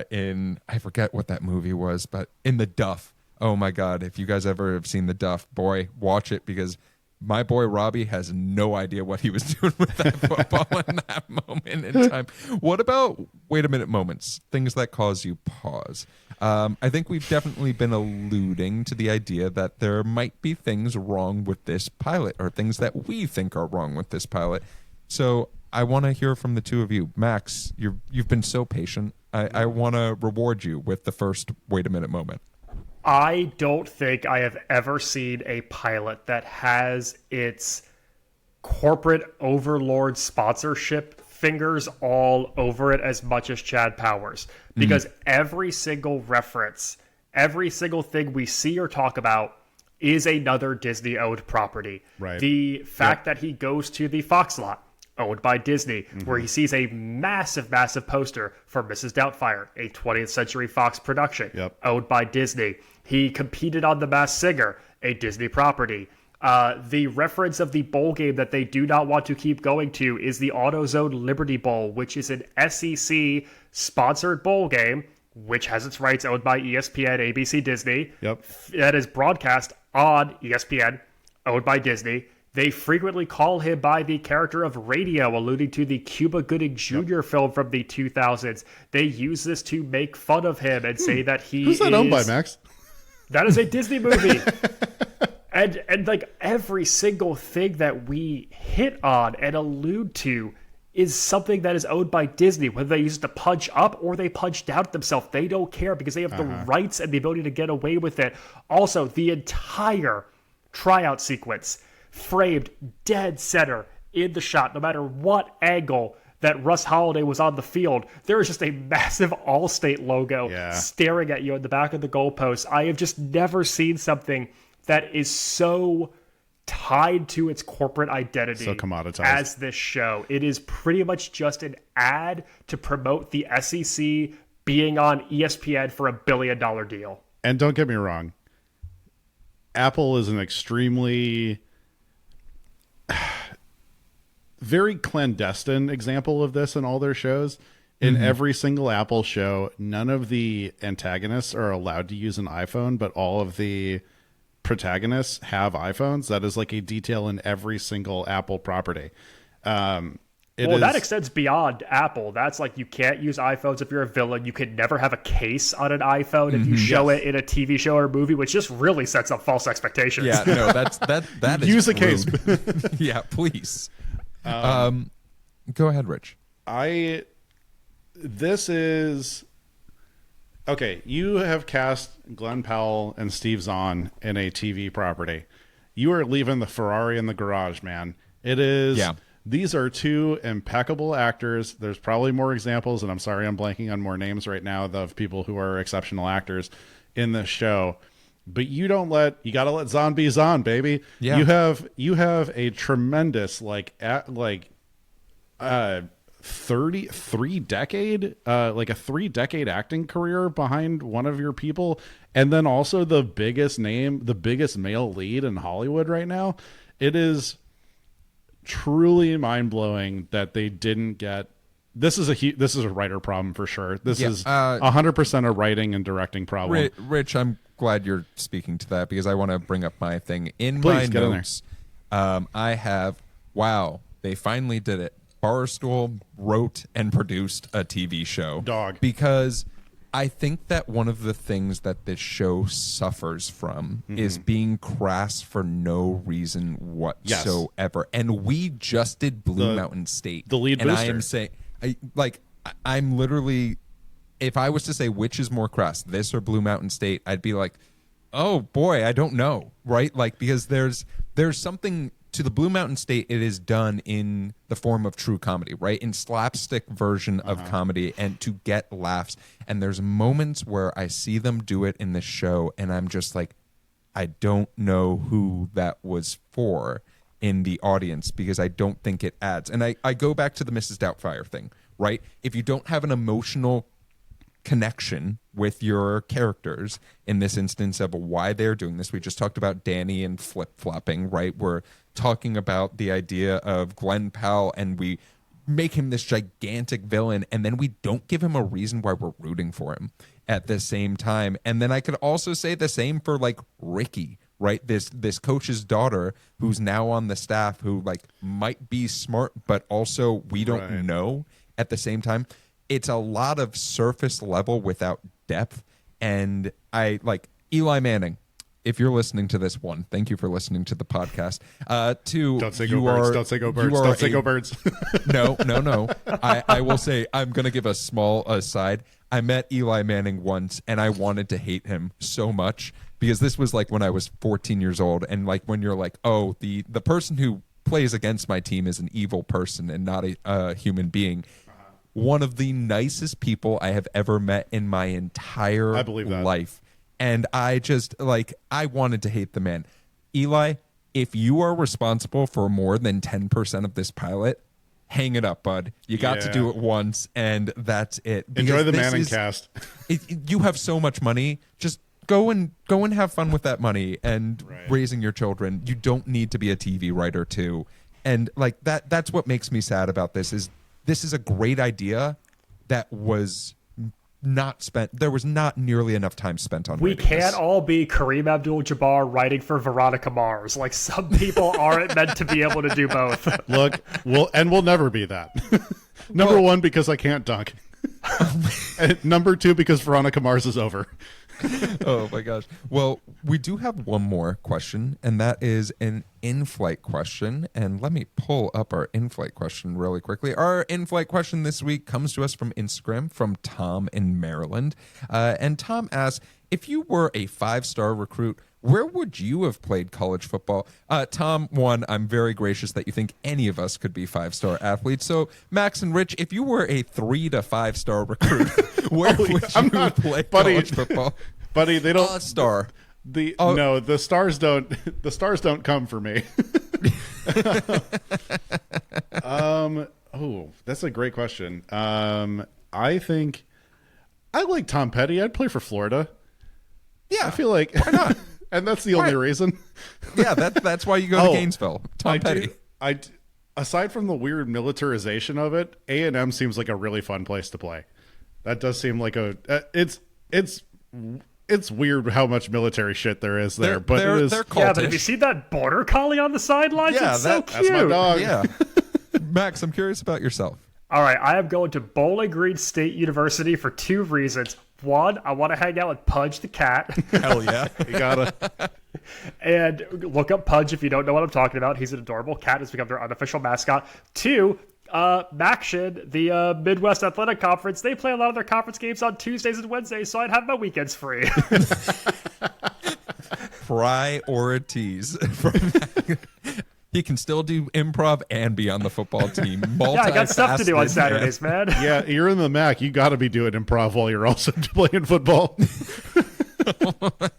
in, I forget what that movie was, but in The Duff. Oh my God, if you guys ever have seen The Duff, boy, watch it, because my boy Robbie has no idea what he was doing with that football in that moment in time. What about wait a minute moments, things that cause you pause? I think we've definitely been alluding to the idea that there might be things wrong with this pilot, or things that we think are wrong with this pilot. So I want to hear from the two of you. Max, you've been so patient. I want to reward you with the first wait a minute moment. I don't think I have ever seen a pilot that has its corporate overlord sponsorship fingers all over it as much as Chad Powers. Because every single reference, every single thing we see or talk about is another Disney-owned property. Right. The fact that he goes to the Fox lot, owned by Disney, where he sees a massive poster for Mrs. Doubtfire, a 20th Century Fox production, owned by Disney. He competed on The Masked Singer, a Disney property. The reference of the bowl game that they do not want to keep going to is the AutoZone Liberty Bowl, which is an SEC-sponsored bowl game, which has its rights owned by ESPN, ABC, Disney. That is broadcast on ESPN, owned by Disney. They frequently call him by the character of Radio, alluding to the Cuba Gooding Jr. film from the 2000s. They use this to make fun of him and say that he Who's that owned by, Max? That is a Disney movie. and like every single thing that we hit on and allude to is something that is owned by Disney, whether they use it to punch up or they punch down themselves. They don't care, because they have the rights and the ability to get away with it. Also, the entire tryout sequence framed dead center in the shot, no matter what angle that Russ Holiday was on the field, there was just a massive Allstate logo staring at you at the back of the goalpost. I have just never seen something that is so tied to its corporate identity, so commoditized, as this show. It is pretty much just an ad to promote the SEC being on ESPN for $1 billion deal. And don't get me wrong, Apple is an extremely very clandestine example of this in all their shows. In every single Apple show, none of the antagonists are allowed to use an iPhone, but all of the protagonists have iPhones. That is like a detail in every single Apple property. That extends beyond Apple. That's like, you can't use iPhones if you're a villain. You can never have a case on an iPhone if you show it in a TV show or movie, which just really sets up false expectations. Yeah, no, that is use a case. Yeah, please. Go ahead, Rich. This is okay. You have cast Glen Powell and Steve Zahn in a TV property. You are leaving the Ferrari in the garage, man. It is. Yeah. These are two impeccable actors. There's probably more examples, and I'm sorry I'm blanking on more names right now of people who are exceptional actors in this show. But you got to let Zahn be Zahn, baby. Yeah. You have a tremendous 3-decade acting career behind one of your people, and then also the biggest male lead in Hollywood right now. It is truly mind-blowing that they didn't get this is a writer problem for sure. This is 100% a writing and directing problem. Rich, I'm glad you're speaking to that, because I want to bring up my thing in my notes. I have, wow, they finally did it. Barstool wrote and produced a TV show. Dog. Because I think that one of the things that this show suffers from is being crass for no reason whatsoever. Yes. And we just did Blue Mountain State. The lead booster. And I am saying, I'm literally, if I was to say which is more crass, this or Blue Mountain State, I'd be like, oh boy, I don't know, right? Like, because there's something to the Blue Mountain State. It is done in the form of true comedy, right? In slapstick version of comedy, and to get laughs. And there's moments where I see them do it in this show, and I'm just like, I don't know who that was for in the audience, because I don't think it adds. And I go back to the Mrs. Doubtfire thing, right? If you don't have an emotional connection with your characters, in this instance of why they're doing this, we just talked about Danny and flip-flopping, right? We're talking about the idea of Glen Powell, and we make him this gigantic villain, and then we don't give him a reason why we're rooting for him at the same time. And then I could also say the same for like Ricky, right? This coach's daughter, who's now on the staff, who like might be smart, but also we don't know at the same time. It's a lot of surface level without depth. And I like Eli Manning. If you're listening to this, one, thank you for listening to the podcast. Two, don't say go birds. Don't say go birds. Don't say go birds. No. I will say, I'm going to give a small aside. I met Eli Manning once, and I wanted to hate him so much, because this was like when I was 14 years old. And like when you're like, oh, the person who plays against my team is an evil person and not a human being. One of the nicest people I have ever met in my entire life. And I just, like, I wanted to hate the man. Eli, if you are responsible for more than 10% of this pilot, hang it up, bud. You got to do it once, and that's it. Enjoy the Manning cast. You have so much money. Just go and have fun with that money and raising your children. You don't need to be a TV writer, too. And, like, that's what makes me sad about this is a great idea that was not spent. There was not nearly enough time spent on. We can't all be Kareem Abdul-Jabbar writing for Veronica Mars. Like, some people aren't meant to be able to do both. Look, we'll never be that. Number one, because I can't dunk. And number two, because Veronica Mars is over. Oh my gosh. Well, we do have one more question, and that is an in-flight question. And let me pull up our in-flight question really quickly. Our in-flight question this week comes to us from Instagram from Tom in Maryland. And Tom asks, if you were a 5-star recruit, where would you have played college football? Tom, one, I'm very gracious that you think any of us could be 5-star athletes. So, Max and Rich, if you were a 3 to 5-star recruit, where would you play college football? Buddy, they don't Star. No, the stars don't come for me. That's a great question. I think I like Tom Petty. I'd play for Florida. Yeah, I feel like why not? And that's the only reason. Yeah, that's why you go to Gainesville. Tom Petty. Aside from the weird militarization of it, A&M seems like a really fun place to play. That does seem like it's weird how much military shit there is there, but they're cultish. Yeah, but have you seen that border collie on the sidelines? Yeah, it's so cute. That's my dog. Yeah. Max, I'm curious about yourself. All right, I am going to Bowling Green State University for 2 reasons. One, I want to hang out with Pudge the cat. Hell yeah. You gotta. And look up Pudge if you don't know what I'm talking about. He's an adorable cat. Has become their unofficial mascot. 2, MACtion, the Midwest Athletic Conference, they play a lot of their conference games on Tuesdays and Wednesdays, so I'd have my weekends free. Priorities. He can still do improv and be on the football team. Yeah, I got stuff to do on Multifaceted, Saturdays, man. Yeah, you're in the MAC. You got to be doing improv while you're also playing football. Oh my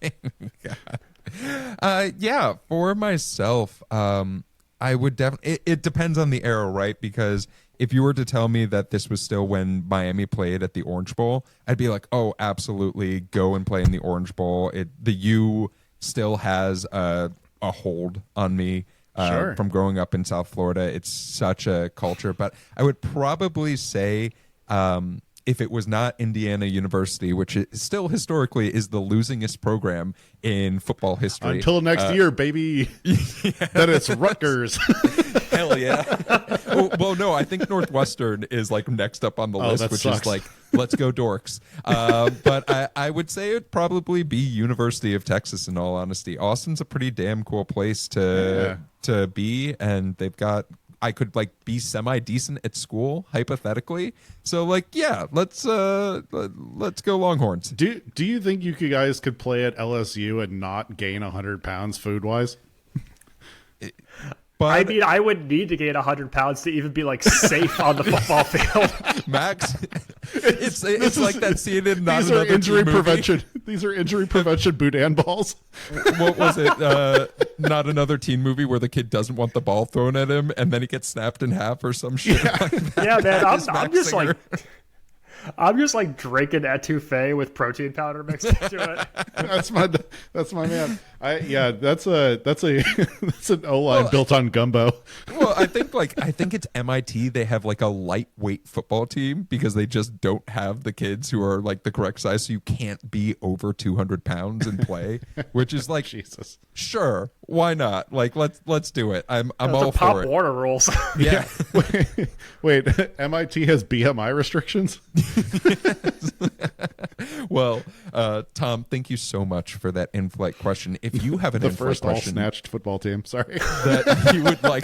God. Yeah, for myself, I would definitely. It depends on the era, right? Because if you were to tell me that this was still when Miami played at the Orange Bowl, I'd be like, oh, absolutely, go and play in the Orange Bowl. The U still has a hold on me. Sure. From growing up in South Florida. It's such a culture. But I would probably say if it was not Indiana University, which still historically is the losingest program in football history. Until next year, baby. Then it's Rutgers. Hell yeah. Well, no, I think Northwestern is like next up on the list, which sucks. is like, let's go dorks. But I would say it'd probably be University of Texas, in all honesty. Austin's a pretty damn cool place to be, and they've got, I could like be semi-decent at school, hypothetically. So like, yeah, let's go Longhorns. Do you think you guys could play at LSU and not gain 100 pounds food-wise? But I mean, I would need to gain 100 pounds to even be like safe on the football field. Max, it's like that scene in Not These are Another injury Teen Movie. prevention. These are injury prevention boudin balls. What was it? Not Another Teen Movie where the kid doesn't want the ball thrown at him and then he gets snapped in half or some shit like that. Yeah, man, That is I'm Max just Singer. I'm just like drinking etouffee with protein powder mixed into it. That's my man. That's an O-line built on gumbo. Well, I think it's MIT. They have like a lightweight football team because they just don't have the kids who are like the correct size, so you can't be over 200 pounds and play. Which is like, Jesus. Sure, why not? Like, let's do it. I'm Those all are Pop for it. Warner rules. Yeah. Wait, MIT has BMI restrictions? Well, Tom, thank you so much for that in-flight question. If you have an The in-flight first all question snatched football team. Sorry. that you would like,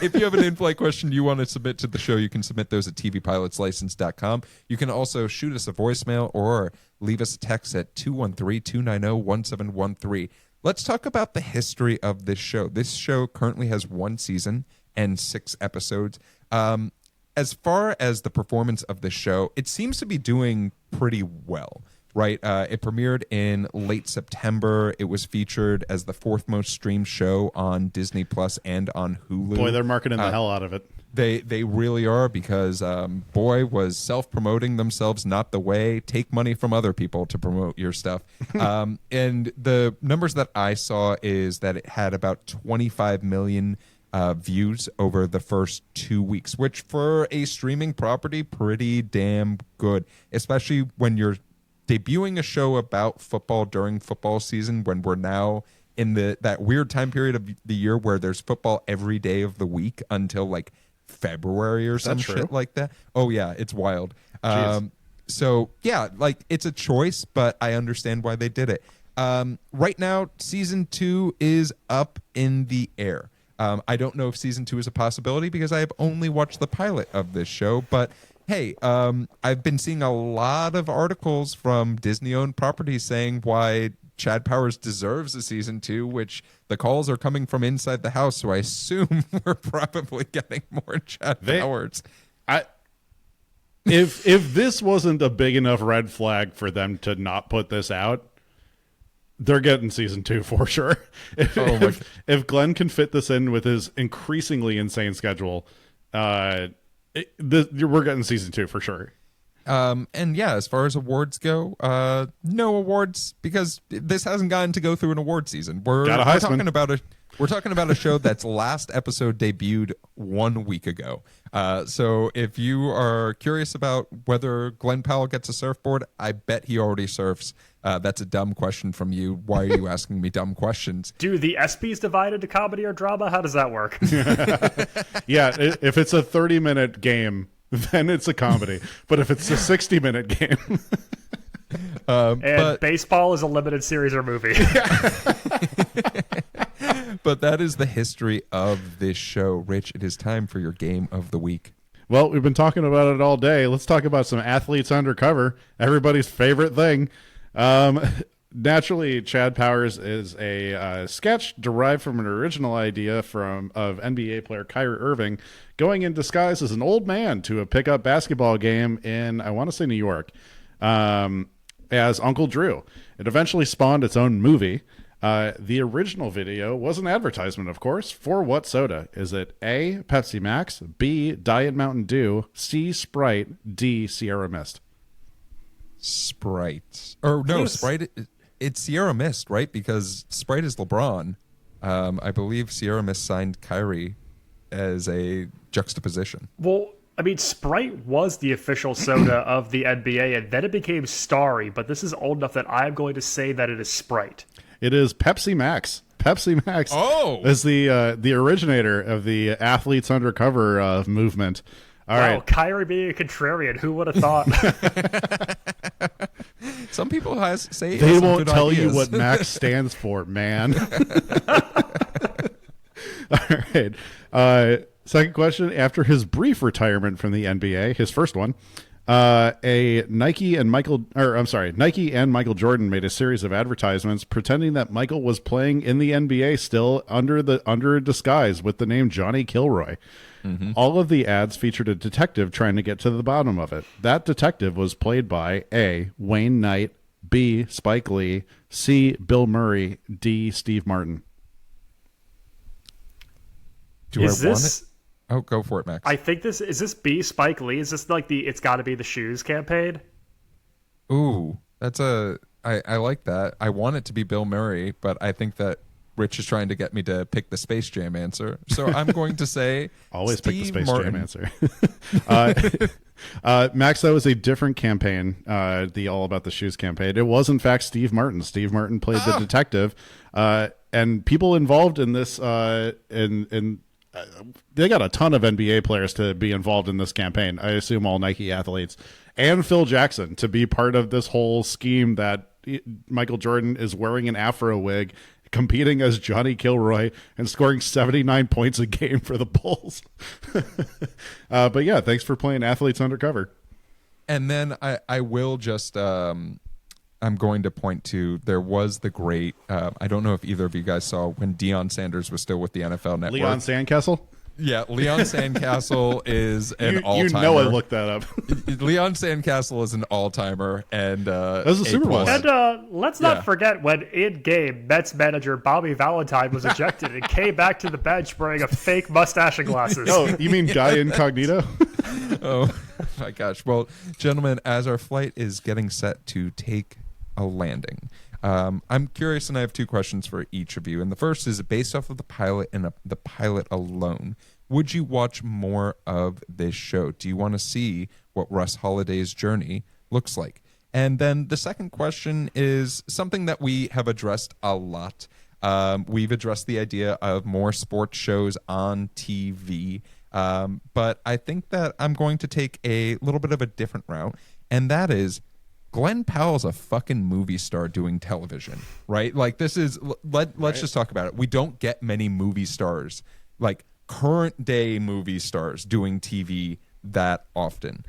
if you have an in-flight question you want to submit to the show, you can submit those at tvpilotslicense.com. You can also shoot us a voicemail or leave us a text at 213-290-1713. Let's talk about the history of this show. This show currently has 1 season and 6 episodes. As far as the performance of the show, it seems to be doing pretty well, right? It premiered in late September. It was featured as the 4th most streamed show on Disney Plus and on Hulu. Boy, they're marketing the hell out of it. They really are, because Boy was self-promoting themselves not the way. Take money from other people to promote your stuff. And the numbers that I saw is that it had about 25 million views over the first 2 weeks, which for a streaming property, pretty damn good, especially when you're debuting a show about football during football season, when we're now in that weird time period of the year where there's football every day of the week until like February or some shit like that. Oh yeah, it's wild. So yeah, like it's a choice, but I understand why they did it. Right now, season 2 is up in the air. I don't know if season 2 is a possibility because I have only watched the pilot of this show, but hey, I've been seeing a lot of articles from Disney-owned properties saying why Chad Powers deserves a season 2, which the calls are coming from inside the house, so I assume we're probably getting more Chad Powers. If this wasn't a big enough red flag for them to not put this out, they're getting season 2 for sure. If Glenn can fit this in with his increasingly insane schedule, we're getting season 2 for sure. And yeah, as far as awards go, no awards because this hasn't gotten to go through an award season. We're talking about a show that's last episode debuted 1 week ago. So if you are curious about whether Glen Powell gets a surfboard, I bet he already surfs. That's a dumb question from you. Why are you asking me dumb questions? Do the ESPYs divide into comedy or drama? How does that work? Yeah, if it's a 30-minute game, then it's a comedy. But if it's a 60-minute game... but baseball is a limited series or movie. But that is the history of this show. Rich, it is time for your game of the week. Well, we've been talking about it all day. Let's talk about some athletes undercover, everybody's favorite thing. Naturally, Chad Powers is a sketch derived from an original idea of NBA player Kyrie Irving going in disguise as an old man to a pickup basketball game in, I want to say, New York, as Uncle Drew. It eventually spawned its own movie. The original video was an advertisement, of course, for what soda? Is it A, Pepsi Max, B, Diet Mountain Dew, C, Sprite, D, Sierra Mist? Sprite. Or no, Sprite, it's Sierra Mist, right? Because Sprite is LeBron. I believe Sierra Mist signed Kyrie as a juxtaposition. Well, I mean, Sprite was the official soda of the NBA, and then it became Starry, but this is old enough that I'm going to say that it is Sprite. It is Pepsi Max. Pepsi Max is the originator of the athletes undercover movement. All right. Kyrie being a contrarian, who would have thought? Some people say they won't tell ideas. You what Max stands for, man. All right. Second question. After his brief retirement from the NBA, his first one, Nike and Michael Jordan made a series of advertisements pretending that Michael was playing in the NBA still under a disguise with the name Johnny Kilroy. Mm-hmm. All of the ads featured a detective trying to get to the bottom of it. That detective was played by A, Wayne Knight, B, Spike Lee, C, Bill Murray, D, Steve Martin. Oh, go for it, Max. I think is this B, Spike Lee? Is this like the It's Gotta Be the Shoes campaign? Ooh, I like that. I want it to be Bill Murray, but I think that Rich is trying to get me to pick the Space Jam answer. So I'm going to say always Steve pick the Space Martin. Jam answer. Max, that was a different campaign, the All About the Shoes campaign. It was, in fact, Steve Martin. Steve Martin played the detective. And people involved in this, they got a ton of NBA players to be involved in this campaign. I assume all Nike athletes. And Phil Jackson to be part of this whole scheme that Michael Jordan is wearing an afro wig, competing as Johnny Kilroy, and scoring 79 points a game for the Bulls. But yeah, thanks for playing athletes undercover. And then I will just... I'm going to point to, there was the great, I don't know if either of you guys saw when Deion Sanders was still with the NFL Network. Leon Sandcastle? Yeah, Leon Sandcastle is an all-timer. You know I looked that up. Leon Sandcastle is an all-timer. And that was a Super Bowl. And let's not forget when in-game Mets manager Bobby Valentine was ejected and came back to the bench wearing a fake mustache and glasses. Oh, you mean Guy Incognito? Oh, my gosh. Well, gentlemen, as our flight is getting set to take a landing, I'm curious, and I have two questions for each of you. And the first is, based off of the pilot and the pilot alone, would you watch more of this show? Do you want to see what Russ Holiday's journey looks like? And then the second question is something that we have addressed a lot. We've addressed the idea of more sports shows on TV, but I think that I'm going to take a little bit of a different route, and that is, Glen Powell's a fucking movie star doing television, right? Like, this is, let's just talk about it. We don't get many movie stars, like current day movie stars, doing TV that often.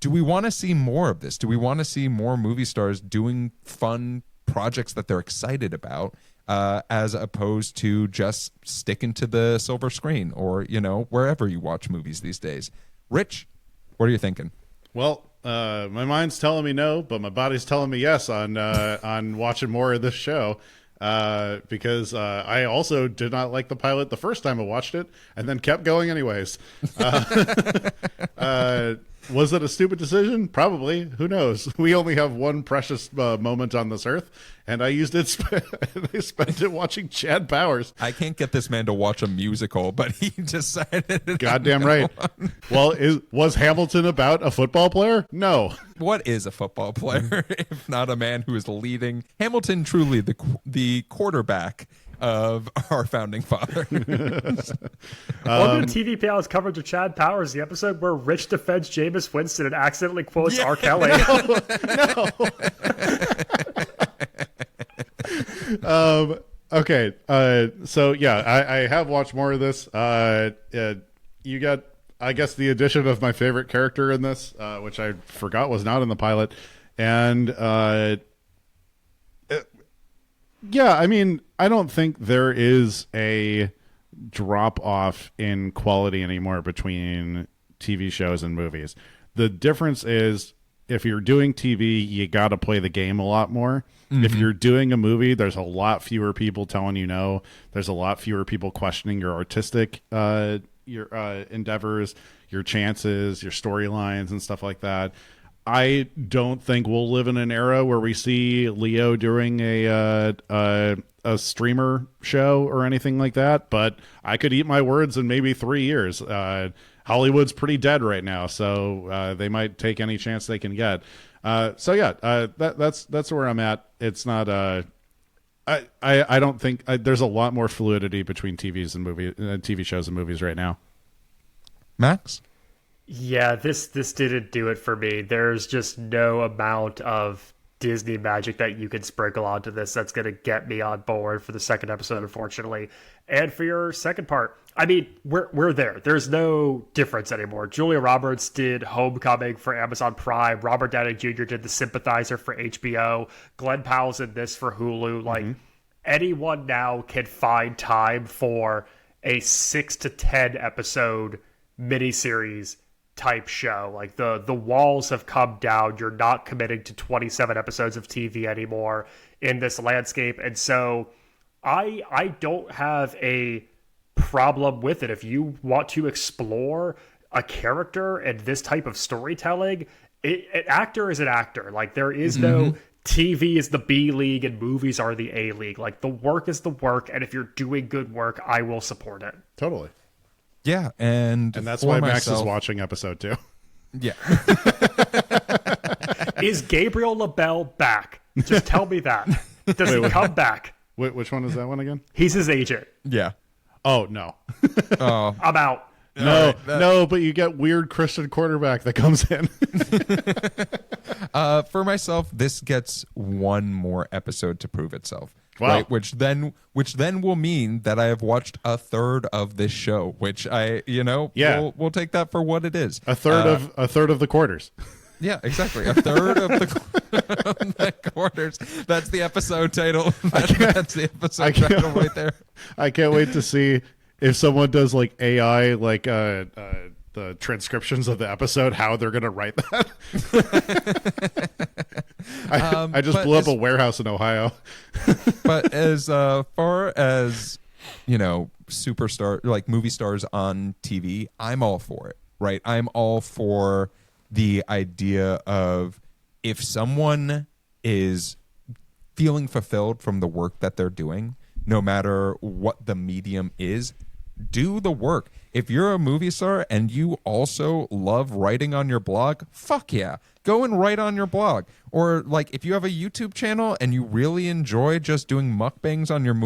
do we want to see more of this? Do we want to see more movie stars doing fun projects that they're excited about, as opposed to just sticking to the silver screen or, wherever you watch movies these days? Rich, what are you thinking? Well, my mind's telling me no, but my body's telling me yes on watching more of this show. Because I also did not like the pilot the first time I watched it and then kept going anyways. Was it a stupid decision? Probably. Who knows? We only have one precious moment on this earth, and I used it. I spent it watching Chad Powers. I can't get this man to watch a musical, but he decided. Goddamn right. Well, was Hamilton about a football player? No. What is a football player if not a man who is leading? Hamilton, truly the quarterback of our founding fathers. Welcome to TV Panel's coverage of Chad Powers, the episode where Rich defends Jameis Winston and accidentally quotes R. Kelly. No. Okay. So yeah, I have watched more of this. You got, I guess, the addition of my favorite character in this, which I forgot was not in the pilot, and yeah, I mean, I don't think there is a drop off in quality anymore between TV shows and movies. The difference is, if you're doing TV, you got to play the game a lot more. Mm-hmm. If you're doing a movie, there's a lot fewer people telling you no. There's a lot fewer people questioning your artistic endeavors, your chances, your storylines, and stuff like that. I don't think we'll live in an era where we see Leo doing a streamer show or anything like that, but I could eat my words in maybe 3 years. Hollywood's pretty dead right now, so they might take any chance they can get. So yeah, that's where I'm at. It's not I don't think there's a lot more fluidity between TV shows and movies right now. Max? Yeah, this didn't do it for me. There's just no amount of Disney magic that you can sprinkle onto this that's going to get me on board for the second episode, unfortunately. And for your second part, I mean, we're there. There's no difference anymore. Julia Roberts did Homecoming for Amazon Prime. Robert Downey Jr. did The Sympathizer for HBO. Glen Powell's in this for Hulu. Like, anyone now can find time for a 6 to 10 episode miniseries type show. Like, the walls have come down. You're not committing to 27 episodes of TV anymore in this landscape. And so I don't have a problem with it. If you want to explore a character and this type of storytelling, an actor is an actor. Like, there is no TV is the B league and movies are the A league. Like, the work is the work, and if you're doing good work, I will support it. Totally. Yeah, and that's why Max is watching episode 2. Yeah. Is Gabriel LaBelle back? Just tell me that. Does he come back? Which one is that one again? He's his agent. Yeah. Oh, no. Oh. I'm out. No, no, but you get weird Christian quarterback that comes in. For myself, this gets one more episode to prove itself. Wow. Right, which then will mean that I have watched a third of this show, which we'll take that for what it is. A third of the quarters. Yeah, exactly. A third of the quarters. That's the episode title. That's the episode title right there. I can't wait to see if someone does like AI, like the transcriptions of the episode, how they're going to write that. I just blew up a warehouse in Ohio. But as far as, superstar, like movie stars on TV, I'm all for it, right? I'm all for the idea of, if someone is feeling fulfilled from the work that they're doing, no matter what the medium is, do the work. If you're a movie star and you also love writing on your blog, fuck yeah, go and write on your blog. Or like, if you have a YouTube channel and you really enjoy just doing mukbangs on your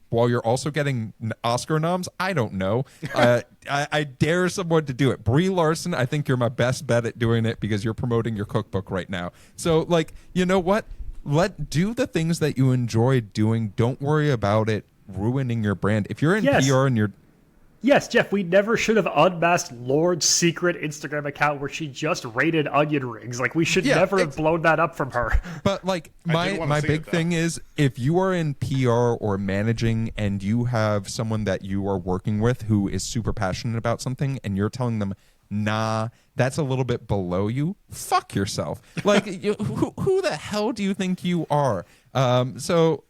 while you're also getting Oscar noms, I don't know. I dare someone to do it. Brie Larson, I think you're my best bet at doing it because you're promoting your cookbook right now. So like, you know what? Do the things that you enjoy doing. Don't worry about it ruining your brand. If you're in PR and you're Yes, Jeff, we never should have unmasked Lord's secret Instagram account where she just rated onion rings. Like, we should never have blown that up from her. But, like, my big thing is, if you are in PR or managing and you have someone that you are working with who is super passionate about something and you're telling them, nah, that's a little bit below you, fuck yourself. Like, who the hell do you think you are? So,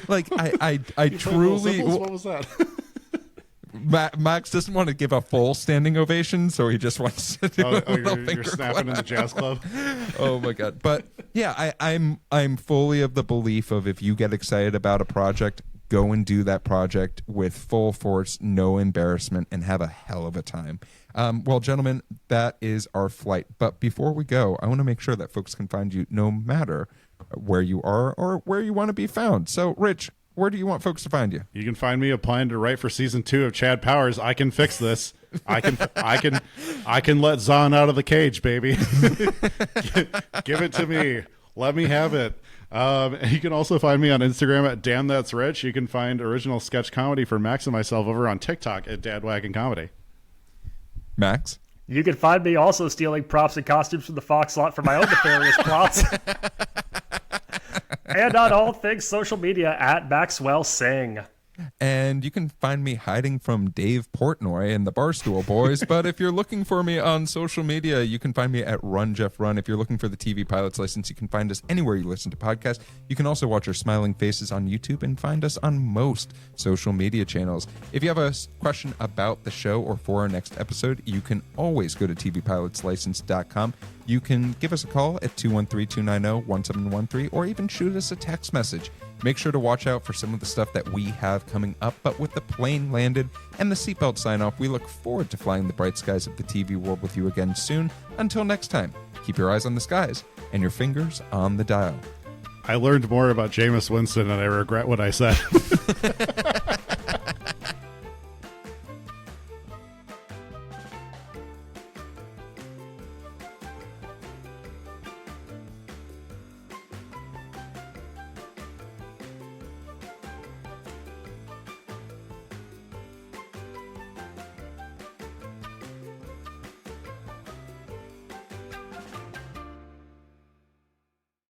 like, I truly... What was that? Max doesn't want to give a full standing ovation, so he just wants to do a little you're snapping in the jazz club. Oh my god! But yeah, I'm fully of the belief of if you get excited about a project, go and do that project with full force, no embarrassment, and have a hell of a time. Well, gentlemen, that is our flight. But before we go, I want to make sure that folks can find you no matter where you are or where you want to be found. So, Rich, where do you want folks to find you? You can find me applying to write for season 2 of Chad Powers. I can fix this. I can let Zahn out of the cage, baby. Give it to me. Let me have it. You can also find me on Instagram at Damn That's Rich. You can find original sketch comedy for Max and myself over on TikTok at Dadwagon Comedy. Max? You can find me also stealing props and costumes from the Fox lot for my own nefarious plots. And on all things social media at Maxwell Sing. And you can find me hiding from Dave Portnoy and the Barstool Boys. But if you're looking for me on social media, you can find me at Run Jeff Run. If you're looking for the TV Pilot's License, you can find us anywhere you listen to podcasts. You can also watch our smiling faces on YouTube and find us on most social media channels. If you have a question about the show or for our next episode, you can always go to tvpilotslicense.com. You can give us a call at 213-290-1713 or even shoot us a text message. Make sure to watch out for some of the stuff that we have coming up, but with the plane landed and the seatbelt sign off, we look forward to flying the bright skies of the TV world with you again soon. Until next time, keep your eyes on the skies and your fingers on the dial. I learned more about Jameis Winston and I regret what I said.